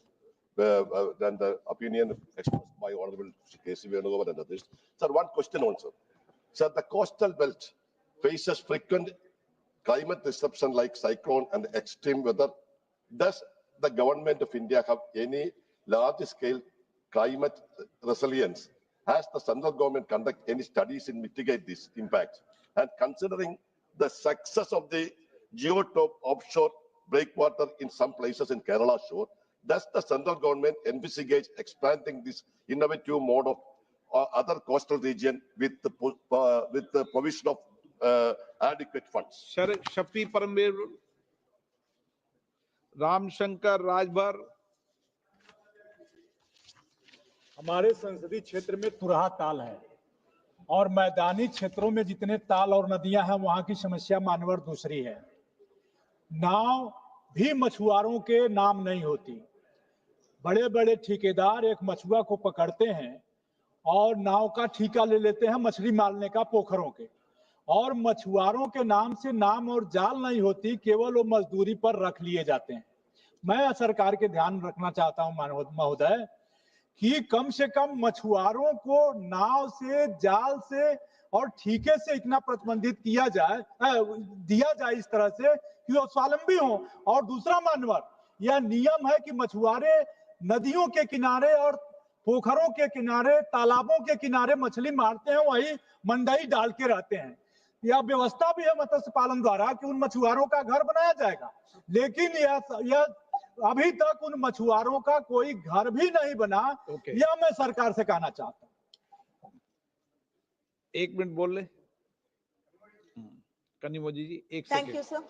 the opinion expressed by Honorable K.C. Venugopal and others. Sir, one question also. Sir, the coastal belt faces frequent climate disruption like cyclone and extreme weather. Does the government of India have any large-scale climate resilience? Has the central government conduct any studies in mitigate this impact? And considering the success of the geotop offshore breakwater in some places in Kerala shore, does the central government envisage expanding this innovative mode of other coastal region with the provision of adequate funds? Shafi Paramveer, Ram Shankar Rajbhar. हमारे संसदीय क्षेत्र में तुरहा ताल है और मैदानी क्षेत्रों में जितने ताल और नदियां हैं वहां की समस्या मानवर दूसरी है। नाव भी मछुआरों के नाम नहीं होती। बड़े बड़े ठेकेदार एक मछुआ को पकड़ते हैं और नाव का ठेका ले लेते हैं मछली मारने का पोखरों के, और मछुआरों के नाम से नाम और जाल नहीं होती, केवल वो मजदूरी पर रख लिए जाते हैं। मैं सरकार के ध्यान रखना चाहता हूं महोदय कि कम से कम मछुआरों को नाव से, जाल से और ठीके से इतना प्रतिबंधित किया जाए, दिया जाए इस तरह से कि वो स्वावलंबी हो। और दूसरा मानवर, यह नियम है कि मछुआरे नदियों के किनारे और पोखरों के किनारे, तालाबों के किनारे मछली मारते हैं, वही मंडई डाल के रहते हैं। यह व्यवस्था भी है मत्स्य पालन द्वारा कि उन मछुआरों का घर बनाया जाएगा, लेकिन यह अभी तक उन मछुआरों का कोई घर भी नहीं बना। यह मैं सरकार से कहना चाहता हूं। 1 मिनट बोल ले कनिमोजी जी, 1 second. Thank you, sir.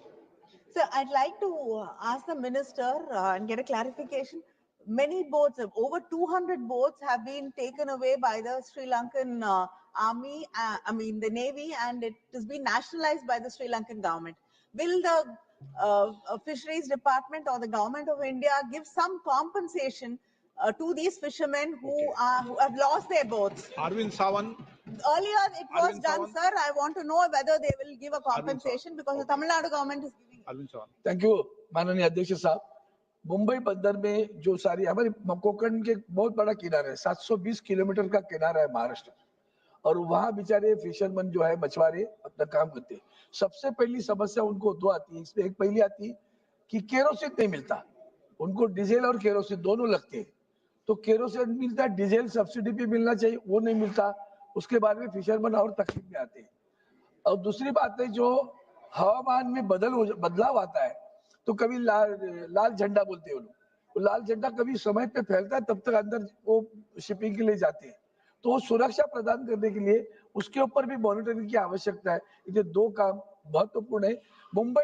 Sir, I'd like to ask the minister and get a clarification. Many boats, over 200 boats have been taken away by the Sri Lankan army, the Navy, and it has been nationalized by the Sri Lankan government. Will the Fisheries Department or the government of India give some compensation to these fishermen who have lost their boats? Arvind Sawan. Earlier it was done, sir. I want to know whether they will give a compensation because the Tamil Nadu government is giving. Arvind Sawan. Thank you माननीय अध्यक्ष साहब। मुंबई बंदर में जो सारी हमारी कोकण के बहुत बड़ा किनारा है, 720 किलोमीटर का किनारा है महाराष्ट्र, और वहाँ बेचारे फिशरमैन जो है मछुआरे अपना काम करते हैं। सबसे पहली समस्या उनको दो आती है। इसमें एक पहली आती है कि केरोसिन नहीं मिलता, उनको डीजल और केरोसिन दोनों लगते हैं। तो केरोसिन मिलता, डीजल सब्सिडी पे मिलना चाहिए, वो नहीं मिलता। उसके बाद में फिशरमैन और तकलीफ में आते हैं। और दूसरी बात है, जो हवामान में बदलाव आता है, तो कभी लाल झंडा बोलते हैं वो लाल झंडा कभी समय पे फैलता है, तब तक अंदर वो शिपिंग के लिए जाते हैं। तो वो सुरक्षा प्रदान करने के लिए उसके ऊपर भी मॉनिटरिंग की आवश्यकता है। ये 2 काम महत्वपूर्ण है। मुंबई,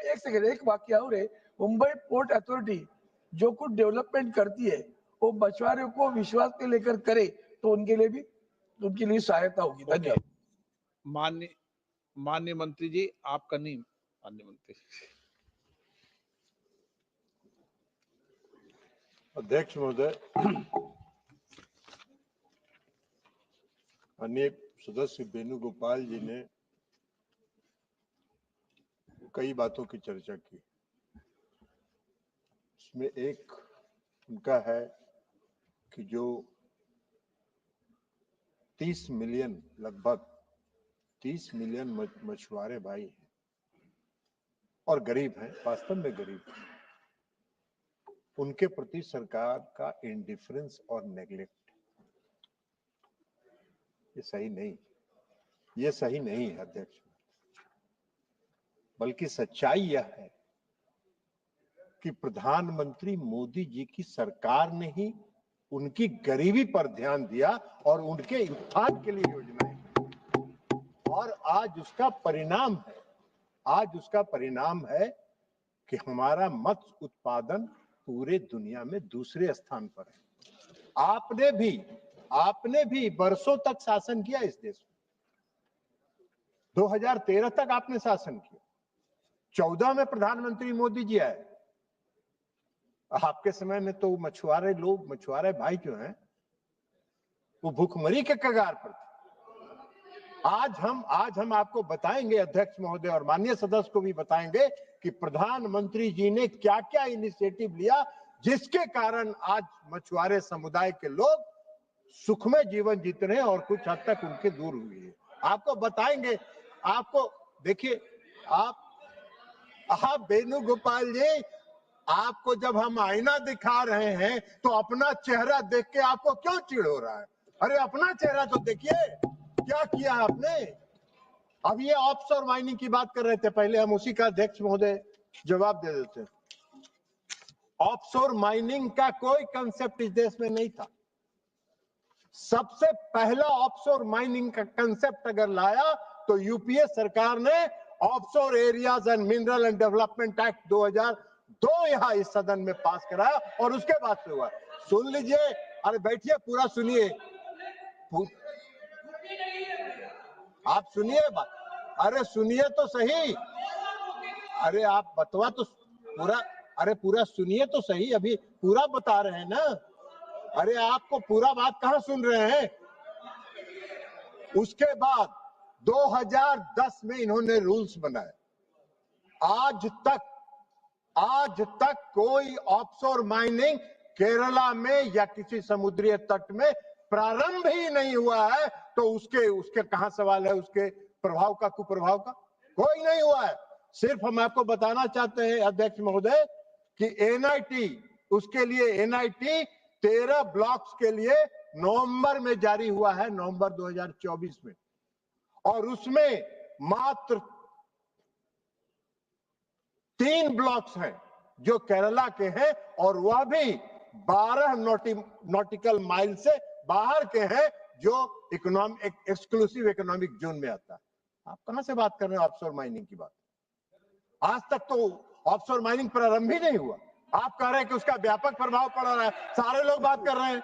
एक वाक्य और है, मुंबई पोर्ट अथॉरिटी जो कुछ डेवलपमेंट करती है वो मछुआरों को विश्वास में लेकर करे तो उनके लिए सहायता होगी। धन्यवाद। माननीय मंत्री जी, आपका नहीं, माननीय मंत्री। अध्यक्ष महोदय, माननीय सदस्य वेणुगोपाल जी ने कई बातों की चर्चा की। इसमें एक उनका है कि जो 30 मिलियन, लगभग 30 मिलियन मछुआरे भाई हैं और गरीब हैं, वास्तव में गरीब हैं, उनके प्रति सरकार का इंडिफरेंस और नेग्लेक्ट, ये सही नहीं है अध्यक्ष। बल्कि सच्चाई यह है कि प्रधानमंत्री मोदी जी की सरकार ने ही उनकी गरीबी पर ध्यान दिया और उनके उत्थान के लिए योजनाएं, और आज उसका परिणाम है कि हमारा मत्स्य उत्पादन पूरे दुनिया में दूसरे स्थान पर है। आपने भी वर्षों तक शासन किया इस देश में। 2013 तक आपने शासन किया, 14 में प्रधानमंत्री मोदी जी आए। आपके समय में तो मछुआरे भाई जो हैं वो भूखमरी के कगार पर थे। आज हम आपको बताएंगे अध्यक्ष महोदय, और माननीय सदस्य को भी बताएंगे कि प्रधानमंत्री जी ने क्या क्या इनिशिएटिव लिया जिसके कारण आज मछुआरे समुदाय के लोग सुखमय जीवन जीते रहे और कुछ हद तक उनके दूर हुई है। आपको बताएंगे। आपको देखिए, आप वेणुगोपाल जी, आपको जब हम आईना दिखा रहे हैं तो अपना चेहरा देख के आपको क्यों चिढ़ हो रहा है? अरे अपना चेहरा तो देखिए, क्या किया आपने। अब ये ऑफशोर माइनिंग की बात कर रहे थे, पहले हम उसी का अध्यक्ष महोदय जवाब दे देते। ऑफशोर माइनिंग का कोई कंसेप्ट इस देश में नहीं था। सबसे पहला ऑफशोर माइनिंग का कंसेप्ट अगर लाया तो यूपीए सरकार ने offshore areas and mineral and development act 2002 यहां इस सदन में पास कराया और उसके बाद से हुआ। सुन लीजिए, अरे बैठिए, पूरा सुनिए, आप सुनिए बात, अरे सुनिए तो सही, अरे आप बतवा तो पूरा, अरे पूरा सुनिए तो सही, अभी पूरा बता रहे हैं ना। अरे आपको पूरा बात कहां सुन रहे हैं। उसके बाद 2010 में इन्होंने रूल्स बनाए। आज तक कोई ऑफशोर माइनिंग केरला में या किसी समुद्री तट में प्रारंभ ही नहीं हुआ है, तो उसके कहां सवाल है, उसके प्रभाव का, कुप्रभाव का कोई नहीं हुआ है। सिर्फ हम आपको बताना चाहते हैं अध्यक्ष महोदय कि एनआईटी, उसके लिए एनआईटी 13 ब्लॉक्स के लिए नवंबर में जारी हुआ है, नवंबर 2024 में, और उसमें मात्र 3 ब्लॉक्स हैं जो केरला के हैं, और वह भी 12 नॉटिकल माइल से बाहर के हैं, जो एक्सक्लूसिव इकोनॉमिक जोन में आता है। आप कहां से बात कर रहे हैं ऑफशोर माइनिंग की बात? आज तक तो ऑफशोर माइनिंग प्रारंभ ही नहीं हुआ। आप कह रहे हैं कि उसका व्यापक प्रभाव पड़ रहा है, सारे लोग बात कर रहे हैं।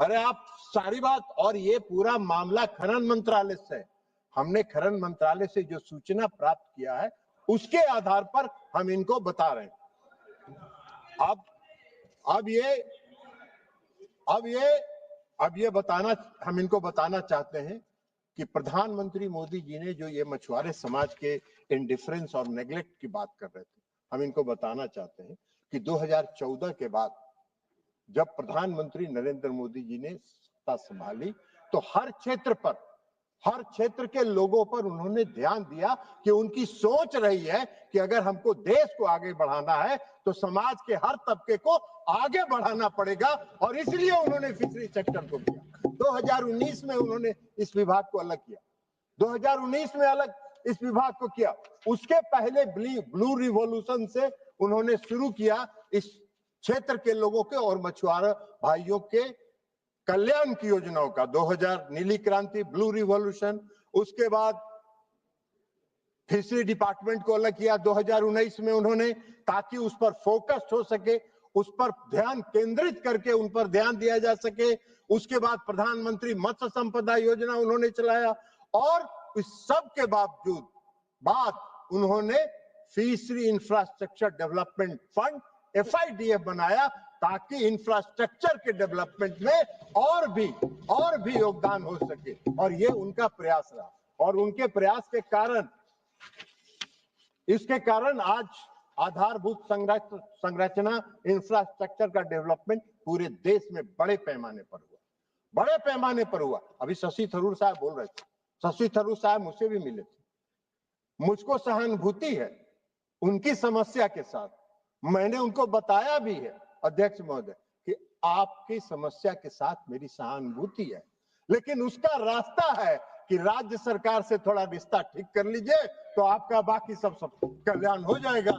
अरे आप सारी बात, और ये पूरा मामला खनन मंत्रालय से, हमने खनन मंत्रालय से जो सूचना प्राप्त किया है उसके आधार पर हम इनको बता रहे हैं। अब ये हम इनको बताना चाहते हैं कि प्रधानमंत्री मोदी जी ने जो ये मछुआरे समाज के इंडिफरेंस और नेग्लेक्ट की बात कर रहे थे, हम इनको बताना चाहते हैं कि 2014 के बाद जब प्रधानमंत्री नरेंद्र मोदी जी ने सत्ता संभाली तो हर क्षेत्र के लोगों पर उन्होंने ध्यान दिया कि उनकी सोच रही है कि अगर हमको देश को आगे बढ़ाना है तो समाज के हर तबके को आगे बढ़ाना पड़ेगा, और इसलिए उन्होंने फिशरी सेक्टर को किया। 2019 में उन्होंने इस विभाग को अलग किया, 2019 में अलग इस विभाग को किया। उसके पहले ब्लू रिवॉल्यूशन से उन्होंने शुरू किया इस क्षेत्र के लोगों के और मछुआरा भाइयों के कल्याण की योजनाओं का। 2000 नीली क्रांति, ब्लू रिवॉल्यूशन, उसके बाद फिशरी डिपार्टमेंट को अलग किया 2019 में उन्होंने, ताकि उस पर फोकस हो सके, उस पर ध्यान केंद्रित करके उन पर ध्यान दिया जा सके। उसके बाद प्रधानमंत्री मत्स्य संपदा योजना उन्होंने चलाया और इस सब के बाद उन्होंने fishery infrastructure development fund FIDF बनाया, ताकि इंफ्रास्ट्रक्चर के डेवलपमेंट में और भी योगदान हो सके। और ये उनका प्रयास रहा और उनके प्रयास के कारण, इसके कारण आज आधारभूत संरचना इंफ्रास्ट्रक्चर का डेवलपमेंट पूरे देश में बड़े पैमाने पर हुआ। अभी शशि थरूर साहब बोल रहे थे, शशि थरूर साहब मुझसे भी मिले थे। मुझको सहानुभूति है उनकी समस्या के साथ। मैंने उनको बताया भी है अध्यक्ष महोदय कि आपकी समस्या के साथ मेरी सहानुभूति है, लेकिन उसका रास्ता है कि राज्य सरकार से थोड़ा रिश्ता ठीक कर लीजिए तो आपका बाकी सब कल्याण हो जाएगा।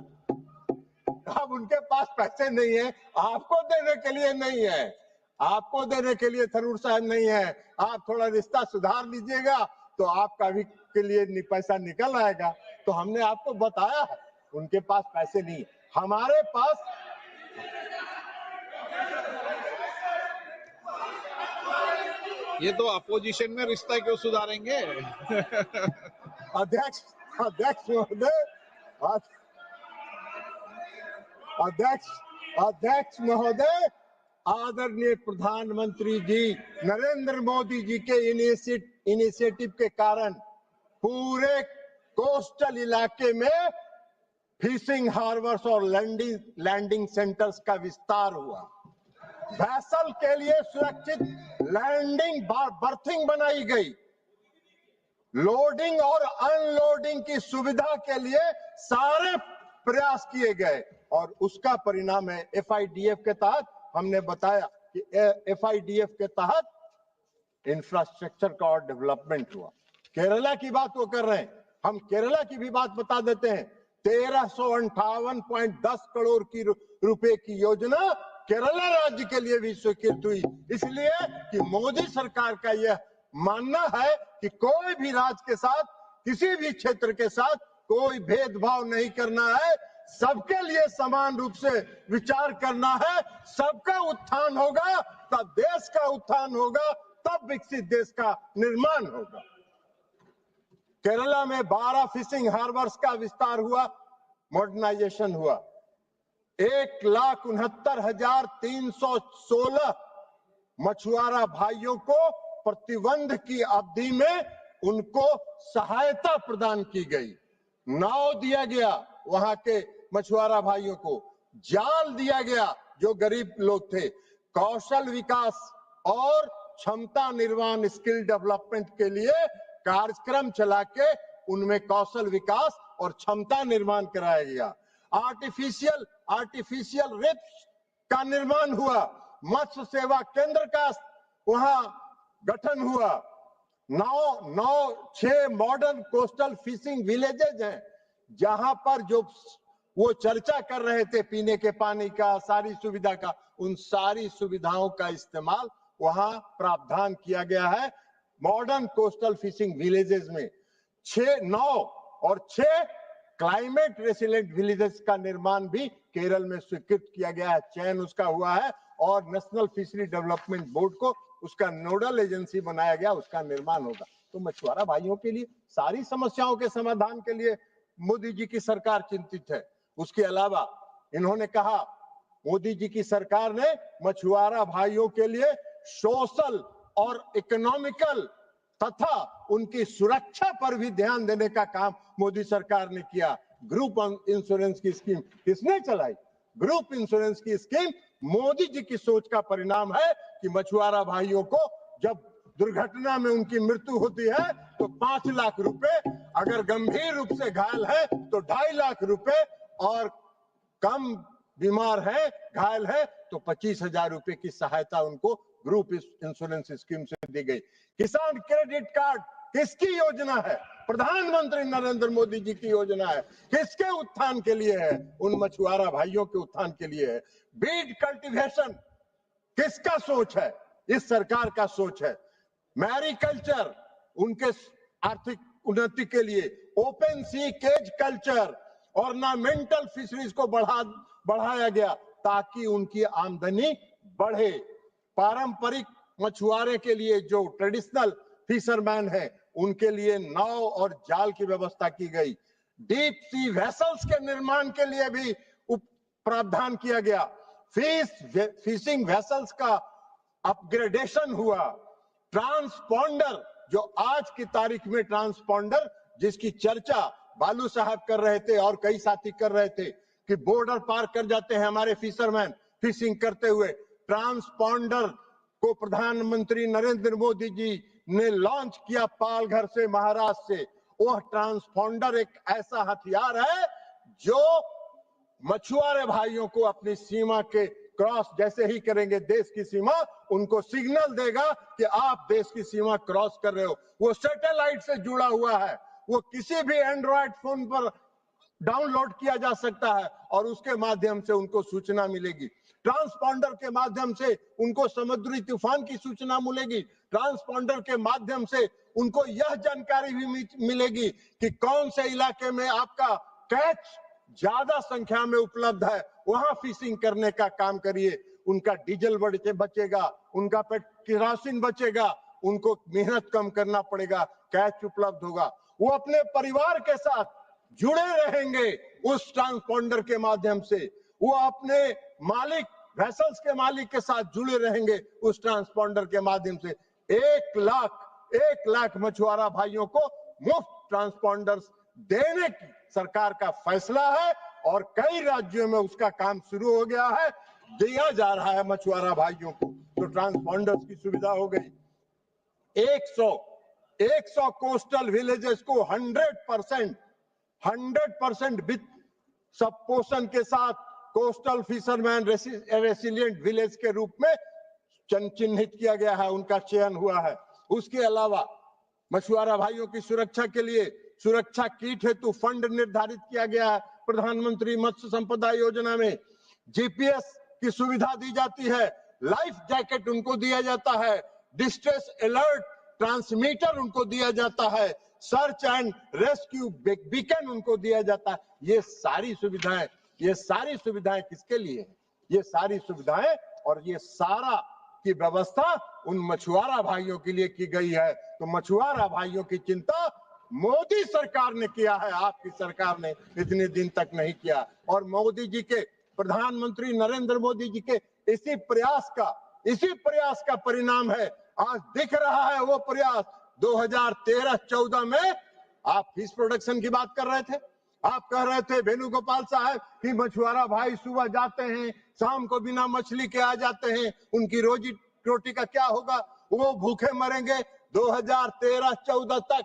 अब उनके पास पैसे नहीं है, आपको देने के लिए नहीं है, आपको देने के लिए थरूर साहब नहीं है। आप थोड़ा रिश्ता सुधार लीजिएगा तो आपका भी के लिए पैसा निकल आएगा। तो हमने आपको बताया है उनके पास पैसे नहीं, हमारे पास ये तो अपोजिशन में रिश्ता क्यों सुधारेंगे? अध्यक्ष महोदय, आदरणीय प्रधानमंत्री जी नरेंद्र मोदी जी के इनिशिएटिव के कारण पूरे कोस्टल इलाके में फिशिंग हार्बर्स और लैंडिंग सेंटर्स का विस्तार हुआ। वैसल के लिए सुरक्षित लैंडिंग बर्थिंग बनाई गई। लोडिंग और अनलोडिंग की सुविधा के लिए सारे प्रयास किए गए और उसका परिणाम है FIDF के तहत। हमने बताया कि FIDF के तहत इंफ्रास्ट्रक्चर का और डेवलपमेंट हुआ। केरला की बात वो कर रहे हैं, हम केरला की भी बात बता देते हैं। 1358.10 करोड़ की रुपए की योजना केरला राज्य के लिए भी स्वीकृत हुई, इसलिए कि मोदी सरकार का यह मानना है कि कोई भी राज्य के साथ, किसी भी क्षेत्र के साथ कोई भेदभाव नहीं करना है, सबके लिए समान रूप से विचार करना है। सबका उत्थान होगा तब देश का उत्थान होगा, तब विकसित देश का निर्माण होगा। केरला में 12 फिशिंग हार्बर्स का विस्तार हुआ, मॉडर्नाइजेशन हुआ। 1,69,316 मछुआरा भाइयों को प्रतिबंध की अवधि में उनको सहायता प्रदान की गई। नाव दिया गया वहां के मछुआरा भाइयों को, जाल दिया गया जो गरीब लोग थे। कौशल विकास और क्षमता निर्माण, स्किल डेवलपमेंट के लिए कार्यक्रम चला के उनमें कौशल विकास और क्षमता निर्माण कराया गया। आर्टिफिशियल रिफ्स का निर्माण हुआ। मत्स्य सेवा केंद्र का वहां गठन हुआ। 6 मॉडर्न कोस्टल फिशिंग विलेजेज हैं, जहां पर जो वो चर्चा कर रहे थे पीने के पानी का, सारी सुविधा का, उन सारी सुविधाओं का इस्तेमाल वहां प्रावधान किया गया है। मॉडर्न कोस्टल फिशिंग विलेजेस में 6 क्लाइमेट रेसिलेंट विलेजेस का निर्माण भी केरल में स्वीकृत किया गया है, चयन उसका हुआ है और नेशनल फिशरी डेवलपमेंट बोर्ड को उसका नोडल एजेंसी बनाया गया, उसका निर्माण होगा। तो मछुआरा भाइयों के लिए सारी समस्याओं के समाधान के लिए मोदी जी की सरकार चिंतित है। उसके अलावा इन्होंने कहा, मोदी जी की सरकार ने मछुआरा भाइयों के लिए सोशल और इकोनॉमिकल तथा उनकी सुरक्षा पर भी ध्यान देने का काम मोदी सरकार ने किया। ग्रुप इंश्योरेंस की स्कीम किसने चलाई? ग्रुप इंश्योरेंस की स्कीम मोदी जी की सोच का परिणाम है कि मछुआरा भाइयों को जब दुर्घटना में उनकी मृत्यु होती है तो 5 लाख रुपए, अगर गंभीर रूप से घायल है तो 2.5 लाख रुपए और कम बीमार है, घायल है तो 25,000 रुपए की सहायता उनको ग्रुप इंश्योरेंस स्कीम से दी गई। किसान क्रेडिट कार्ड किसकी योजना है? प्रधानमंत्री नरेंद्र मोदी जी की योजना है। किसके उत्थान के लिए है? उन मछुआरा भाइयों के उत्थान के लिए है। बीड कल्टीवेशन किसका सोच है? इस सरकार का सोच है। मैरीकल्चर उनके आर्थिक उन्नति के लिए, open sea cage culture, ornamental fisheries को बढ़ाया गया ताकि उनकी आमदनी बढ़े। पारंपरिक मछुआरे के लिए जो ट्रेडिशनल फिशरमैन है उनके लिए नाव और जाल की व्यवस्था की गई। डीप सी वेसल्स के निर्माण के लिए भी प्रावधान किया गया। फिशिंग वेसल्स का अपग्रेडेशन हुआ। ट्रांसपॉन्डर, जो आज की तारीख में ट्रांसपॉन्डर जिसकी चर्चा बालू साहब कर रहे थे और कई साथी कर रहे थे कि बॉर्डर पार कर जाते हैं हमारे फिशरमैन फिशिंग करते हुए, ट्रांसपॉन्डर को प्रधानमंत्री नरेंद्र मोदी जी ने लॉन्च किया पालघर से, महाराष्ट्र से। वह ट्रांसपॉन्डर एक ऐसा हथियार है जो मछुआरे भाइयों को अपनी सीमा के क्रॉस जैसे ही करेंगे देश की सीमा, उनको सिग्नल देगा कि आप देश की सीमा क्रॉस कर रहे हो। वो सैटेलाइट से जुड़ा हुआ है, वो किसी भी एंड्रॉयड फोन पर डाउनलोड किया जा सकता है और उसके माध्यम से उनको सूचना मिलेगी। ट्रांसपॉन्डर के माध्यम से उनको समुद्री तूफान की सूचना मिलेगी। ट्रांसपॉन्डर के माध्यम से उनको यह जानकारी भी मिलेगी कि कौन से इलाके में आपका कैच ज्यादा संख्या में उपलब्ध है, वहां फिशिंग करने का काम करिए। उनका डीजल बचेगा, उनका केरोसिन बचेगा, उनको मेहनत कम करना पड़ेगा, कैच उपलब्ध होगा। वो अपने परिवार के साथ जुड़े रहेंगे उस ट्रांसपॉन्डर के माध्यम से। वो अपने मालिक, वेसल्स के मालिक के साथ जुड़े रहेंगे उस ट्रांसपॉन्डर के माध्यम से। 1 लाख मछुआरा भाइयों को मुफ्त ट्रांसपॉन्डर्स देने की सरकार का फैसला है और कई राज्यों में उसका काम शुरू हो गया है, दिया जा रहा है मछुआरा भाइयों को, तो ट्रांसपॉन्डर्स की सुविधा हो गई। 100 कोस्टल विलेजेस को 100% वित्त सब पोषण के साथ कोस्टल फिशरमैन रेसिलिएंट विलेज के रूप में चिन्हित किया गया है, उनका चयन हुआ है। उसके अलावा मछुआरा भाइयों की सुरक्षा के लिए सुरक्षा किट हेतु फंड निर्धारित किया गया है। प्रधानमंत्री मत्स्य संपदा योजना में जीपीएस की सुविधा दी जाती है, लाइफ जैकेट उनको दिया जाता है, डिस्ट्रेस अलर्ट ट्रांसमीटर उनको दिया जाता है, सर्च एंड रेस्क्यू बीकन उनको दिया जाता है। ये सारी सुविधाएं किसके लिए है? ये सारी सुविधाएं और ये सारा की व्यवस्था उन मछुआरा भाइयों के लिए की गई है। तो मछुआरा भाइयों की चिंता मोदी सरकार ने किया है, आपकी सरकार ने इतने दिन तक नहीं किया। और मोदी जी के, प्रधानमंत्री नरेंद्र मोदी जी के इसी प्रयास का परिणाम है, आज दिख रहा है वो प्रयास। 2013-14 में आप फिश प्रोडक्शन की बात कर रहे थे, आप कह रहे थे वेणुगोपाल साहब कि मछुआरा भाई सुबह जाते हैं, शाम को बिना मछली के आ जाते हैं, उनकी रोजी रोटी का क्या होगा, वो भूखे मरेंगे। 2013-14 तक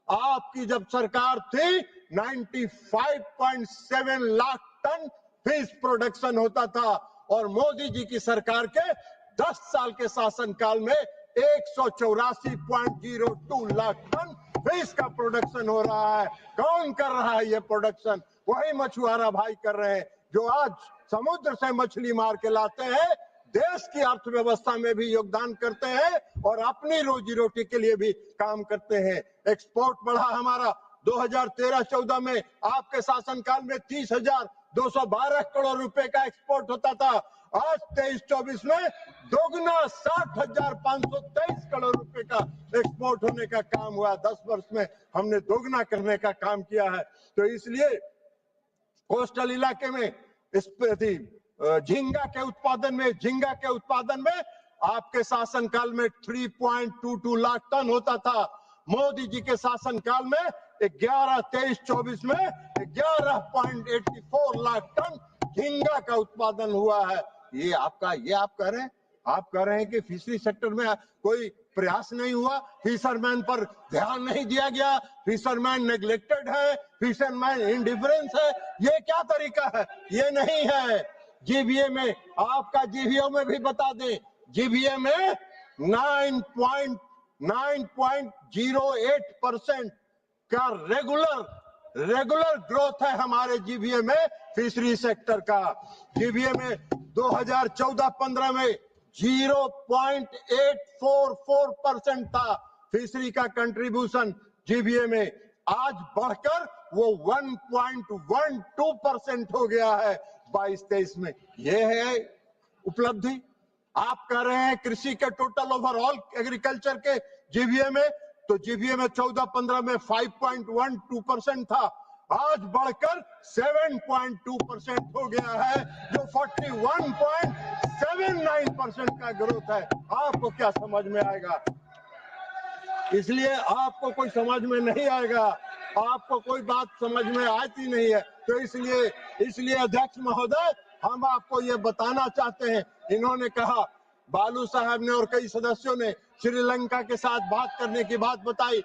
आपकी जब सरकार थी 95.7 लाख टन फिश प्रोडक्शन होता था और मोदी जी की सरकार के 10 साल के शासनकाल में 184.02 लाख टन फिश का प्रोडक्शन हो रहा है। कौन कर रहा है ये प्रोडक्शन? वही मछुआरा भाई कर रहे हैं, जो आज समुद्र से मछली मार के लाते हैं, देश की अर्थव्यवस्था में भी योगदान करते हैं और अपनी रोजी रोटी के लिए भी काम करते हैं। एक्सपोर्ट बढ़ा हमारा। 2013-14 में आपके शासनकाल में 30,212 करोड़ रुपए का एक्सपोर्ट होता था। आज 23-24 में दोगुना 60,523 करोड़ रुपए का एक्सपोर्ट होने का काम हुआ। 10 वर्ष में हमने दोगुना करने का काम किया है। तो इसलिए कोस्टल इलाके में झींगा के उत्पादन में आपके शासनकाल में 3.22 लाख टन होता था। मोदी जी के शासनकाल में 23-24 में 11.84 लाख टन झींगा का उत्पादन हुआ है। ये आप कह रहे हैं कि फिशरी सेक्टर में कोई प्रयास नहीं हुआ, फिशरमैन पर ध्यान नहीं दिया गया, फिशरमैन नेग्लेक्टेड है, फिशरमैन इंडिफरेंस है। ये क्या तरीका है? ये नहीं है। जीबीए में, आपका जीबीओ में भी बता दें, जीबीए में 9.08% का रेगुलर ग्रोथ है हमारे जीबीए में फिशरी सेक्टर का। जीबीए में 2014-15 में 0.844% था फिशरी का कंट्रीब्यूशन जीबीए में। आज बढ़कर वो 1.12% हो गया है 22-23 में। ये है उपलब्धि। आप कह रहे हैं कृषि के टोटल ओवरऑल एग्रीकल्चर के जीवीए में, तो जीवीए में 14-15 में 5.12% था, आज बढ़कर 7.2% हो गया है, जो 41.79% का ग्रोथ है। आपको क्या समझ में आएगा? इसलिए आपको कोई समझ में नहीं आएगा, आपको कोई बात समझ में आती नहीं है। तो इसलिए अध्यक्ष महोदय, हम आपको ये बताना चाहते हैं, इन्होंने कहा, बालू साहब ने और कई सदस्यों ने श्रीलंका के साथ बात करने की बात बताई।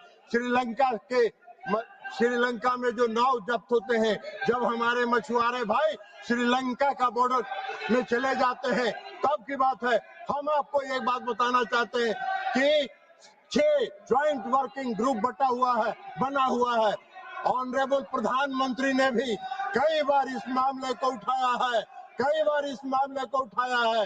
श्रीलंका में जो नाव जब्त होते हैं, जब हमारे मछुआरे भाई श्रीलंका का बॉर्डर में चले जाते हैं, तब की बात है। हम आपको एक बात बताना चाहते हैं कि 6 ज्वाइंट वर्किंग ग्रुप बना हुआ है। ऑनरेबल प्रधानमंत्री ने भी कई बार इस मामले को उठाया है,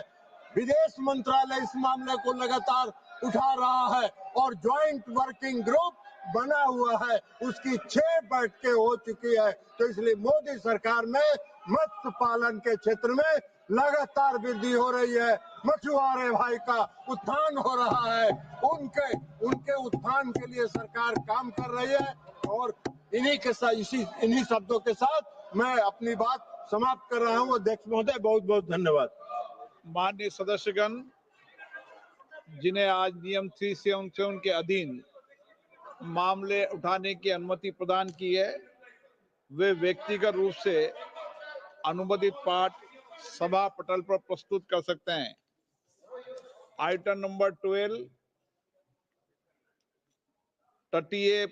विदेश मंत्रालय इस मामले को लगातार उठा रहा है और ज्वाइंट वर्किंग ग्रुप बना हुआ है, उसकी 6 बैठकें हो चुकी है। तो इसलिए मोदी सरकार में मत्स्य पालन के क्षेत्र में लगातार वृद्धि हो रही है, मछुआरे भाई का उत्थान हो रहा है, उनके उत्थान के लिए सरकार काम कर रही है। और इन्हीं शब्दों के साथ मैं अपनी बात समाप्त कर रहा हूँ। अध्यक्ष महोदय, बहुत बहुत धन्यवाद। माननीय सदस्यगण, जिन्हें आज नियम 377 के अधीन मामले उठाने की अनुमति प्रदान की है, वे व्यक्तिगत रूप से अनुबंधित पाठ सभा पटल पर प्रस्तुत कर सकते हैं। आइटम नंबर 12, तटीय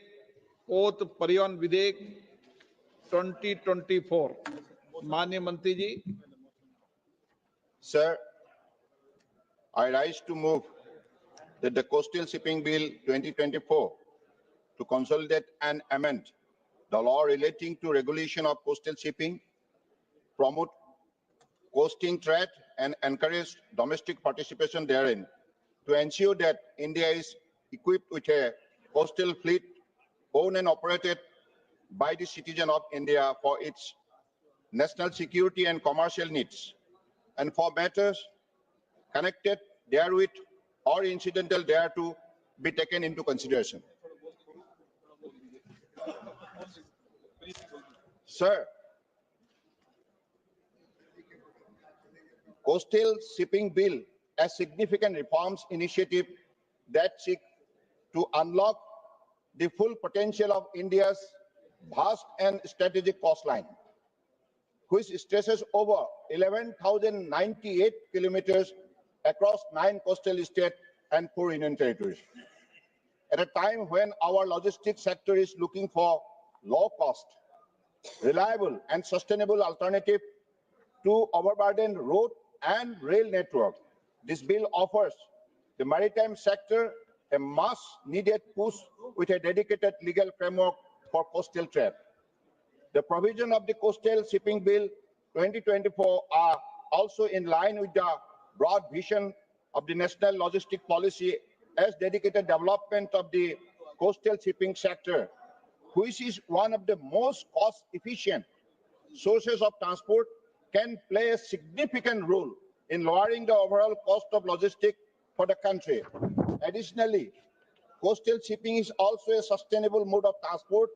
पोत परिवहन विधेयक 2024। माननीय मंत्री जी। Sir, I rise to move that the Coastal Shipping Bill 2024 to consolidate and amend the law relating to regulation of coastal shipping, promote coasting trade and encourage domestic participation therein, to ensure that India is equipped with a coastal fleet owned and operated by the citizen of India for its national security and commercial needs, and for matters connected therewith or incidental thereto be taken into consideration. Sir, Coastal Shipping Bill, a significant reforms initiative that seek to unlock the full potential of India's vast and strategic coastline, which stretches over 11,098 kilometers across 9 coastal states and 4 union territories. At a time when our logistics sector is looking for low-cost, reliable and sustainable alternative to overburdened road and rail network, this bill offers the maritime sector a much-needed push with a dedicated legal framework for coastal trade. The provision of the Coastal Shipping Bill 2024 are also in line with the broad vision of the National Logistic Policy as dedicated development of the coastal shipping sector, which is one of the most cost-efficient sources of transport, can play a significant role in lowering the overall cost of logistics for the country. Additionally, coastal shipping is also a sustainable mode of transport,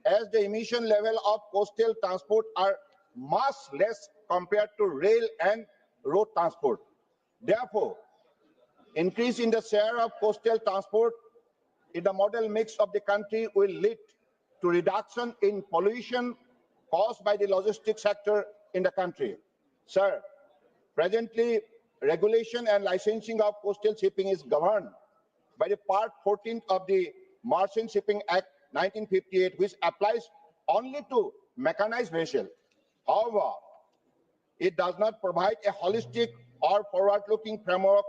as the emission level of coastal transport are much less compared to rail and road transport. Therefore, increase in the share of coastal transport in the model mix of the country will lead to reduction in pollution caused by the logistics sector in the country. Sir, presently, regulation and licensing of coastal shipping is governed by the Part 14 of the Merchant Shipping Act 1958, which applies only to mechanized vessels. However, it does not provide a holistic or forward-looking framework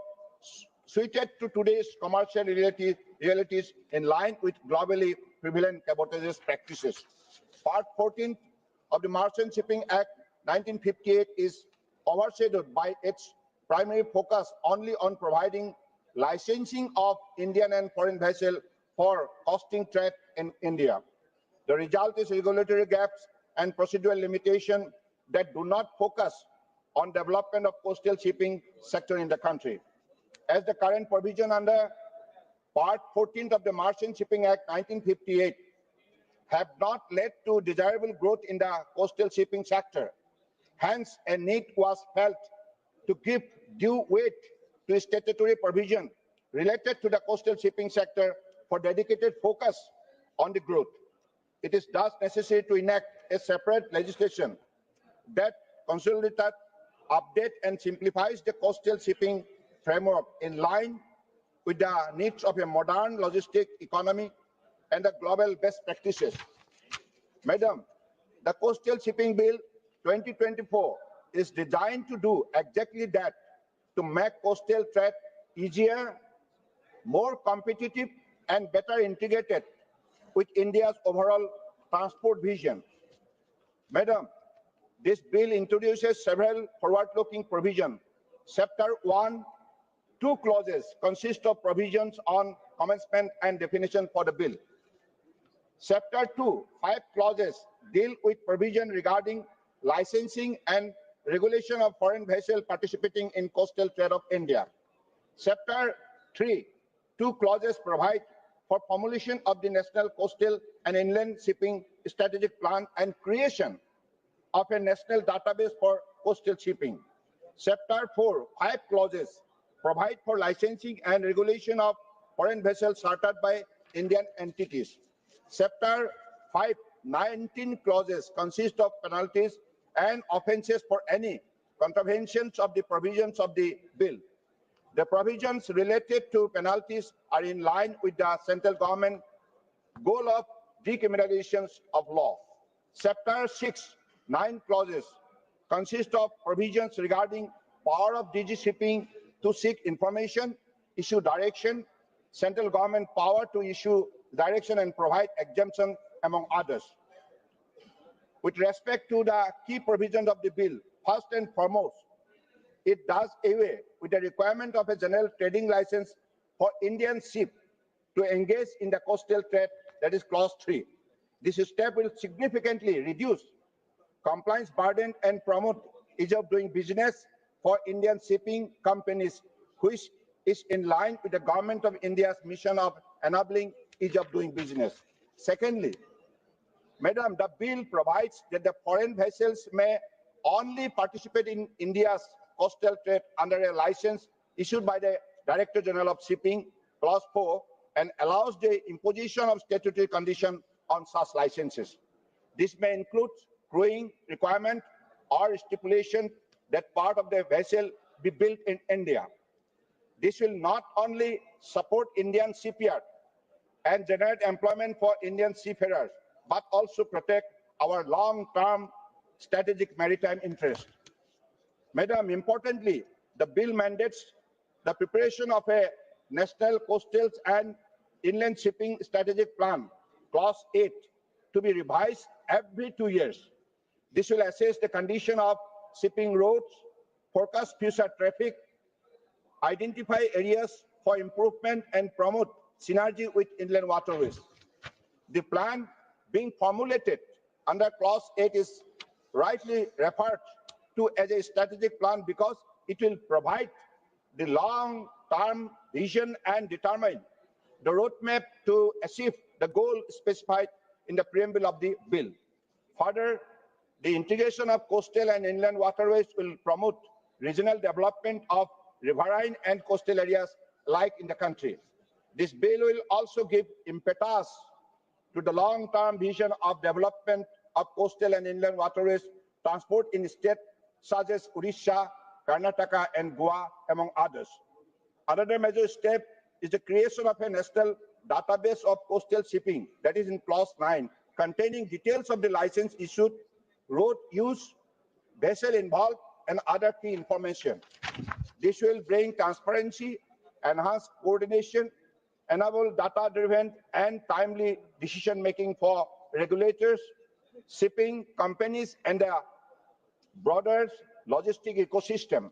suited to today's commercial realities in line with globally prevalent cabotage practices. Part 14 of the Merchant Shipping Act 1958 is overshadowed by its primary focus only on providing licensing of Indian and foreign vessels for coasting trade in India. The result is regulatory gaps and procedural limitation that do not focus on development of coastal shipping sector in the country. As the current provision under Part 14th of the Merchant Shipping Act 1958 have not led to desirable growth in the coastal shipping sector. Hence, a need was felt to give due weight to statutory provision related to the coastal shipping sector for dedicated focus on the growth. It is thus necessary to enact a separate legislation that consolidates, updates, and simplifies the coastal shipping framework in line with the needs of a modern logistic economy and the global best practices. Madam, the Coastal Shipping Bill 2024 is designed to do exactly that, to make coastal trade easier, more competitive, and better integrated with India's overall transport vision. Madam, this bill introduces several forward-looking provisions. Chapter 1, 2 clauses consist of provisions on commencement and definition for the bill. Chapter 2, 5 clauses deal with provision regarding licensing and regulation of foreign vessels participating in coastal trade of India. Chapter 3, 2 clauses provide for formulation of the National Coastal and Inland Shipping Strategic Plan and creation of a national database for coastal shipping. Chapter 4, 5 clauses provide for licensing and regulation of foreign vessels chartered by Indian entities. Chapter 5, 19 clauses consist of penalties and offences for any contraventions of the provisions of the bill. The provisions related to penalties are in line with the central government goal of decriminalization of law. Chapter 6, 9 clauses consist of provisions regarding power of DG Shipping to seek information, issue direction, central government power to issue direction and provide exemption, among others. With respect to the key provisions of the bill, first and foremost, it does away with the requirement of a general trading license for Indian ship to engage in the coastal trade, that is clause 3. This step will significantly reduce compliance burden and promote ease of doing business for Indian shipping companies, which is in line with the government of India's mission of enabling ease of doing business. Secondly, Madam, the bill provides that the foreign vessels may only participate in India's coastal trade under a license issued by the Director General of Shipping, clause 4, and allows the imposition of statutory conditions on such licenses. This may include crewing requirement or stipulation that part of the vessel be built in India. This will not only support Indian shipyard and generate employment for Indian seafarers, but also protect our long-term strategic maritime interest. Madam, importantly, the bill mandates the preparation of a national coastal and inland shipping strategic plan, clause 8, to be revised every 2 years. This will assess the condition of shipping routes, forecast future traffic, identify areas for improvement, and promote synergy with inland waterways. The plan being formulated under clause 8 is rightly referred to as a strategic plan because it will provide the long-term vision and determine the roadmap to achieve the goal specified in the preamble of the bill. Further, the integration of coastal and inland waterways will promote regional development of riverine and coastal areas alike in the country. This bill will also give impetus to the long-term vision of development of coastal and inland waterways transport in states such as Odisha, Karnataka, and Goa, among others. Another major step is the creation of a national database of coastal shipping, that is in clause 9, containing details of the license issued, road use, vessel involved, and other key information. This will bring transparency, enhance coordination, enable data-driven and timely decision-making for regulators, shipping companies, and the broader logistic ecosystem.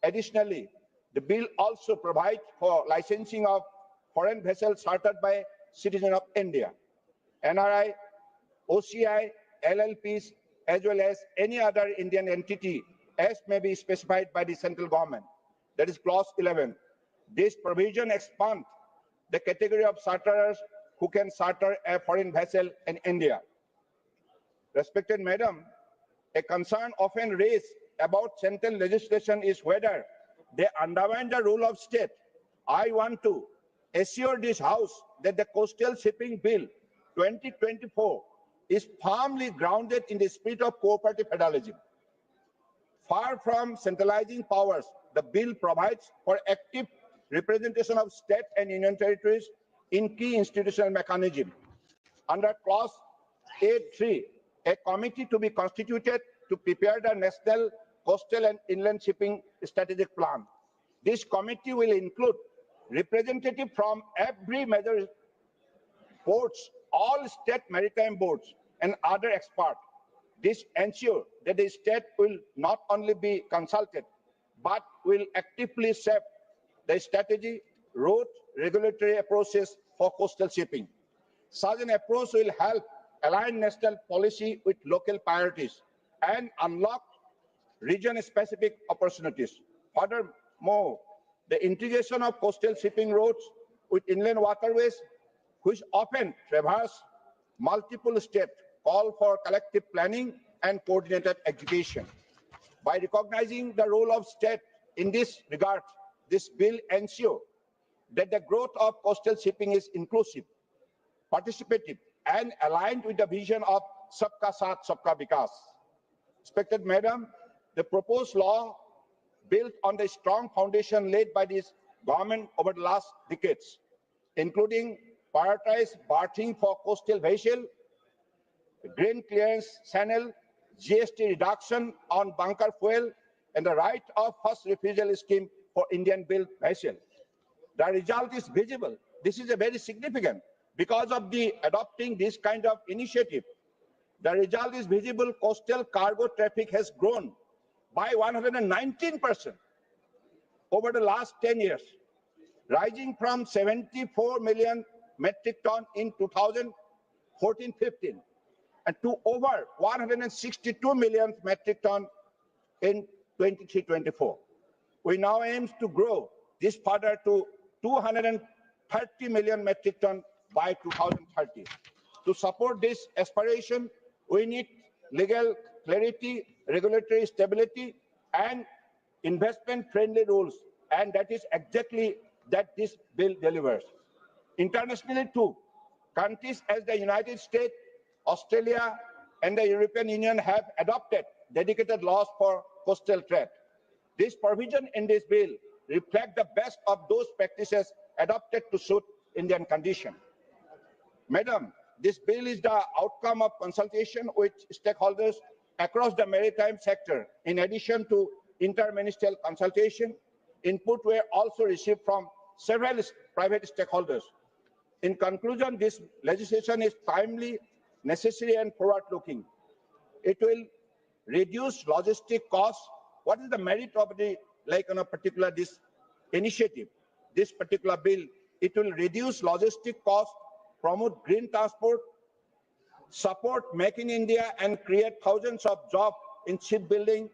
Additionally, the bill also provides for licensing of foreign vessels chartered by citizens of India. NRI OCI, LLPs, as well as any other Indian entity as may be specified by the central government. That is clause 11. This provision expands the category of charterers who can charter a foreign vessel in India. Respected Madam, a concern often raised about central legislation is whether they undermine the rule of state. I want to assure this House that the Coastal Shipping Bill 2024 is firmly grounded in the spirit of cooperative federalism. Far from centralizing powers, the bill provides for active representation of state and union territories in key institutional mechanisms. Under clause 8.3, a committee to be constituted to prepare the national coastal and inland shipping strategic plan. This committee will include representatives from every major ports, all state maritime boards, and other experts. This ensures that the state will not only be consulted, but will actively shape the strategy, route, regulatory approaches for coastal shipping. Such an approach will help align national policy with local priorities and unlock region-specific opportunities. Furthermore, the integration of coastal shipping routes with inland waterways, which often traverse multiple states, call for collective planning and coordinated execution. By recognizing the role of state in this regard, this bill ensures that the growth of coastal shipping is inclusive, participative, and aligned with the vision of Sabka Saath, Sabka Vikas. Respected Madam, the proposed law built on the strong foundation laid by this government over the last decades, including prioritized berthing for coastal vessels, grain clearance channel, GST reduction on bunker fuel, and the right of first refusal scheme for Indian-built vessels. The result is visible. This is a very significant because of the adopting this kind of initiative. The result is visible. Coastal cargo traffic has grown by 119% over the last 10 years, rising from 74 million metric ton in 2014-15 and to over 162 million metric ton in 23-24. We now aim to grow this further to 230 million metric ton by 2030. To support this aspiration, we need legal clarity, regulatory stability, and investment-friendly rules, and that is exactly that this bill delivers. Internationally too, countries as the United States, Australia, and the European Union have adopted dedicated laws for coastal trade. This provision in this bill reflects the best of those practices adopted to suit Indian conditions. Madam, this bill is the outcome of consultation with stakeholders across the maritime sector. In addition to interministerial consultation, input were also received from several private stakeholders. In conclusion, this legislation is timely, necessary, and forward-looking. It will reduce logistic costs. What is the merit of the particular this initiative, this particular bill? It will reduce logistic costs, promote green transport, support Make in India, and create thousands of jobs in shipbuilding,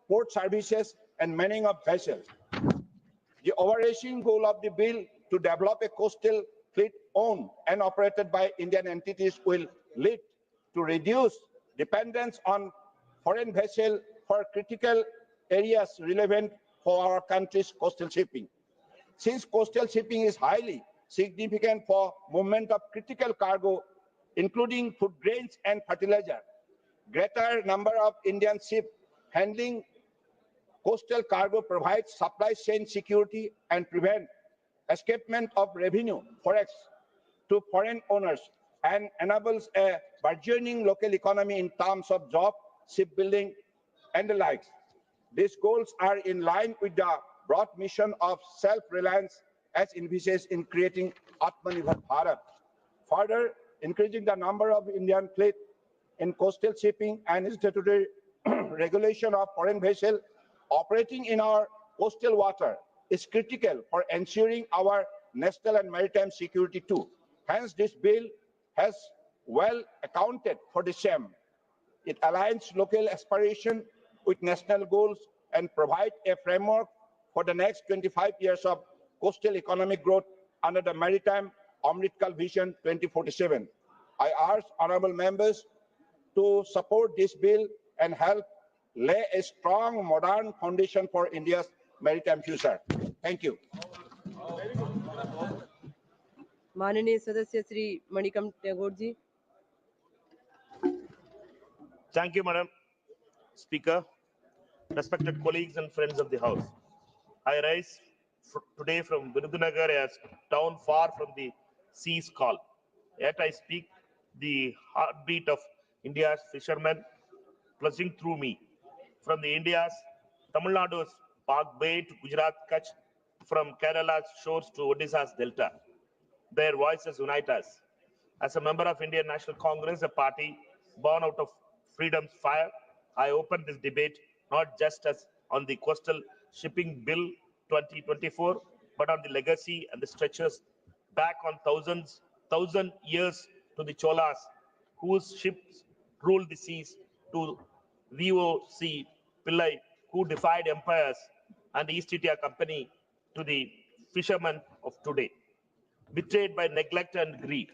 port services, and manning of vessels. The overarching goal of the bill to develop a coastal fleet owned and operated by Indian entities will lead to reduce dependence on foreign vessels for critical areas relevant for our country's coastal shipping. Since coastal shipping is highly significant for movement of critical cargo, including food grains and fertilizer, greater number of Indian ships handling coastal cargo provides supply chain security and prevent escapement of revenue forex to foreign owners and enables a burgeoning local economy in terms of job, shipbuilding, and the likes. These goals are in line with the broad mission of self-reliance as envisaged in creating Atmanirbhar Bharat. Further, increasing the number of Indian fleet in coastal shipping and statutory regulation of foreign vessels operating in our coastal water is critical for ensuring our national and maritime security too. Hence, this bill has well accounted for the same. It aligns local aspiration with national goals and provides a framework for the next 25 years of coastal economic growth under the Maritime Amritkal Vision 2047. I urge honorable members to support this bill and help lay a strong modern foundation for India's maritime future. Thank you. माननीय सदस्य Shri Manickam Tagore ji. Thank you, Madam Speaker. Respected colleagues and friends of the House, I rise today from Virudhunagar, a town far from the sea's call. Yet I speak the heartbeat of India's fishermen pulsing through me. From the India's Tamil Nadu's Park Bay to Gujarat Kutch, from Kerala's shores to Odisha's Delta, their voices unite us. As a member of Indian National Congress, a party born out of freedom's fire, I open this debate not just as on the Coastal Shipping Bill 2024, but on the legacy and the stretches back on thousand years to the Cholas, whose ships ruled the seas, to VOC Pillai, who defied empires, and the East India Company, to the fishermen of today, betrayed by neglect and greed.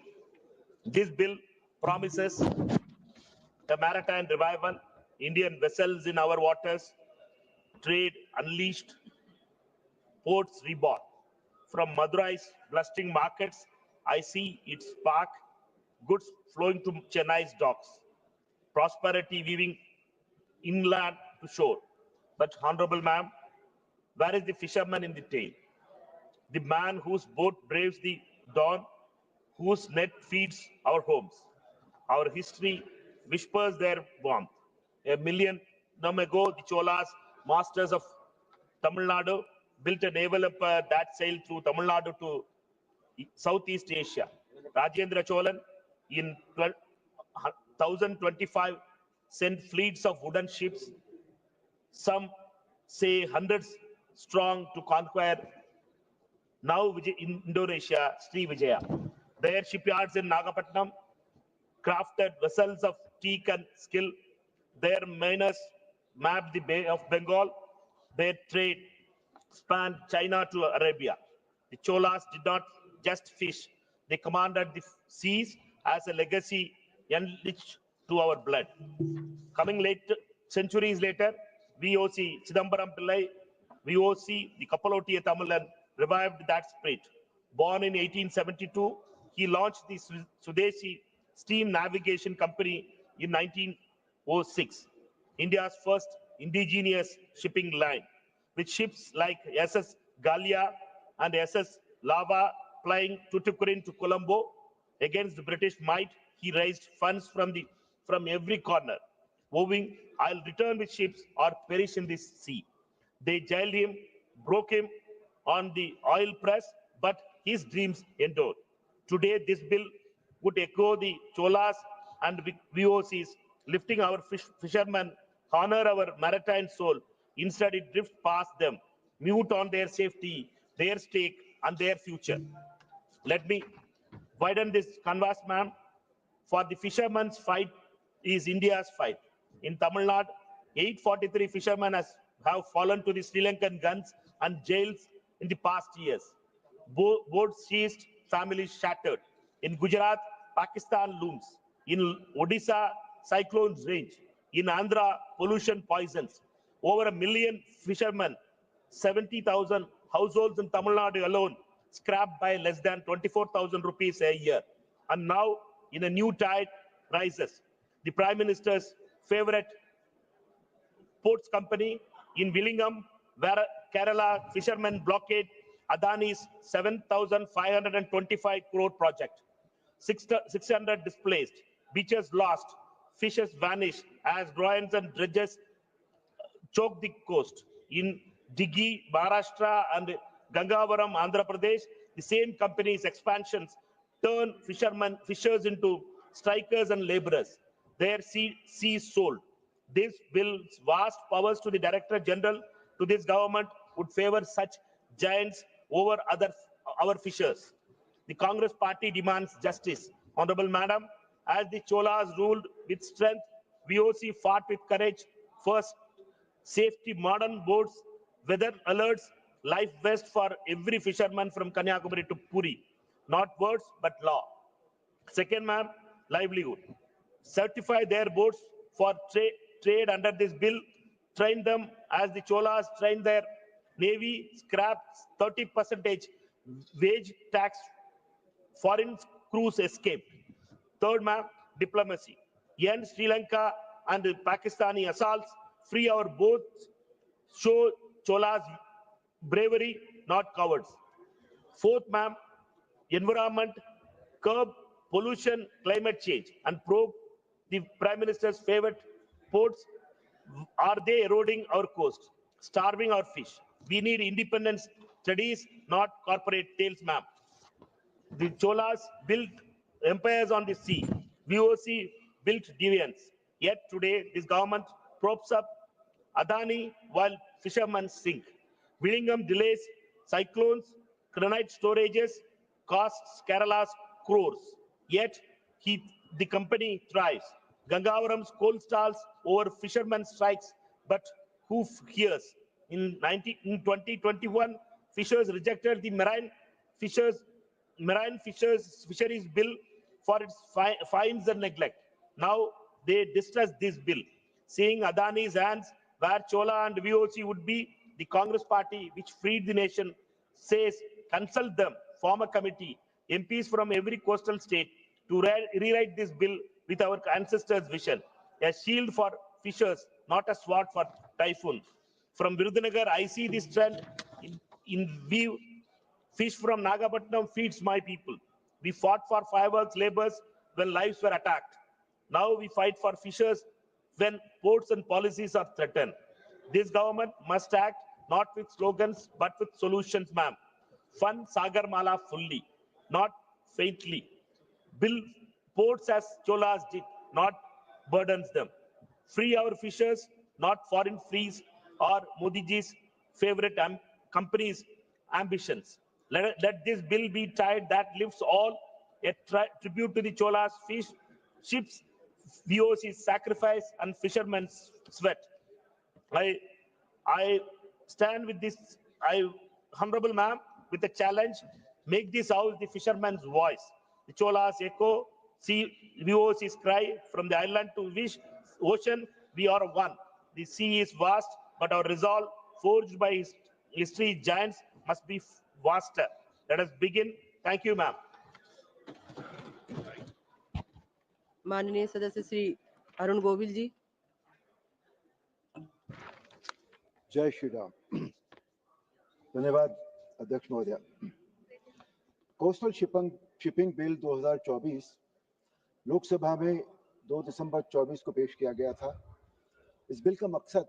This bill promises a maritime revival, Indian vessels in our waters, trade unleashed, ports reborn. From Madurai's blustering markets, I see its spark, goods flowing to Chennai's docks, prosperity weaving inland to shore. But, Honorable Ma'am, where is the fisherman in the tale? The man whose boat braves the dawn, whose net feeds our homes. Our history whispers their warmth. A millennium ago, the Cholas, masters of Tamil Nadu, built a naval empire that sailed through Tamil Nadu to Southeast Asia. Rajendra Cholan, in 1025, sent fleets of wooden ships, some say hundreds strong, to conquer now in Indonesia, Sri Vijaya. Their shipyards in Nagapattinam crafted vessels of teak and skill. Their miners mapped the Bay of Bengal. Their trade spanned China to Arabia. The Cholas did not just fish, they commanded the seas as a legacy enriched to our blood. Coming centuries later, VOC Chidambaram Pillai, VOC the Kapalotiya Tamilan, revived that spirit. Born in 1872, he launched the Swadeshi Steam Navigation Company in 1906, India's first indigenous shipping line, with ships like SS Galia and SS Lava plying Tuticorin to Colombo. Against the British might, he raised funds from every corner, vowing, "I'll return with ships or perish in this sea." They jailed him, broke him on the oil press, but his dreams endured. Today, this bill would echo the Cholas and VOCs, lifting our fishermen, honor our maritime soul. Instead, it drifts past them, mute on their safety, their stake, and their future. Let me widen this canvas, ma'am. For the fishermen's fight is India's fight. In Tamil Nadu, 843 fishermen have fallen to the Sri Lankan guns and jails in the past years. Boats seized, families shattered. In Gujarat, Pakistan looms. In Odisha, cyclones range. In Andhra, pollution poisons. Over 1 million fishermen, 70,000 households in Tamil Nadu alone, scrapped by less than 24,000 rupees a year. And now, in a new tide rises, the Prime Minister's favorite ports company in Villingam, where Kerala fishermen blockade Adani's 7,525 crore project. 600 displaced, beaches lost, fishes vanished as drawings and dredges choke the coast. In Diggi, Maharashtra, and Gangavaram, Andhra Pradesh, the same company's expansions turn fishers into strikers and laborers. Their seas sold. This builds vast powers to the Director General to this government would favor such giants over our fishers. The Congress party demands justice. Honorable Madam, As the Cholas ruled with strength, VOC fought with courage. First, safety modern boats, weather alerts, life vest for every fisherman from Kanyakumari to Puri. Not words, but law. Second, ma'am, livelihood. Certify their boats for trade under this bill. Train them as the Cholas trained their navy. Scrap 30% wage tax. Foreign crews escaped. Third, ma'am, diplomacy. End Sri Lanka and the Pakistani assaults. Free our boats. Show Cholas bravery, not cowards. Fourth, ma'am, environment, curb pollution, climate change, and probe the Prime Minister's favorite ports. Are they eroding our coast, starving our fish? We need independent studies, not corporate tales, ma'am. The Cholas built empires on the sea. VOC built deviance. Yet today, this government props up Adani while fishermen sink. Willingham delays cyclones, granite storages, costs Kerala's crores. Yet the company thrives. Gangavaram's coal stalls over fishermen strikes, but who hears? In 2021, fishers rejected the fisheries bill for its fines and neglect. Now they distrust this bill. Seeing Adani's hands where Chola and VOC would be, the Congress party, which freed the nation, says consult them, form a committee, MPs from every coastal state to rewrite this bill with our ancestors' vision. A shield for fishers, not a sword for typhoon. From Virudhunagar, I see this trend in view. Fish from Nagapattinam feeds my people. We fought for fireworks laborers when lives were attacked. Now we fight for fishers when ports and policies are threatened. This government must act not with slogans but with solutions, ma'am. Fund Sagarmala fully, not faintly. Build ports as Cholas did, not burdens them. Free our fishers, not foreign fleas or Modiji's favorite companies' ambitions. Let this bill be tide that lifts all, a tribute to the Cholas ships, VOC's sacrifice and fishermen's sweat. I stand with this, honorable ma'am, with a challenge. Make this house the fisherman's voice. The Cholas echo, see VOC's cry from the island to ocean. We are one. The sea is vast, but our resolve, forged by history giants, must be vaster. Let us begin. Thank you, ma'am. माननीय सदस्य श्री अरुण गोविल जी। जय श्री राम। धन्यवाद अध्यक्ष महोदय। Coastal shipping bill 2024 Lok Sabha में 2 दिसंबर 24 को पेश किया गया था। इस बिल का मकसद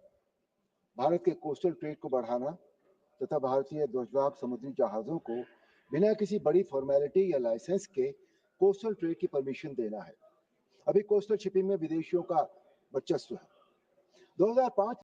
भारत के कोस्टल ट्रेड को बढ़ाना तथा भारतीय ध्वजवाहक समुद्री जहाजों को बिना किसी बड़ी फॉर्मेलिटी या लाइसेंस के कोस्टल ट्रेड की परमिशन देना है। अभी कोस्टल शिपिंग में विदेशियों का वर्चस्व है। 2005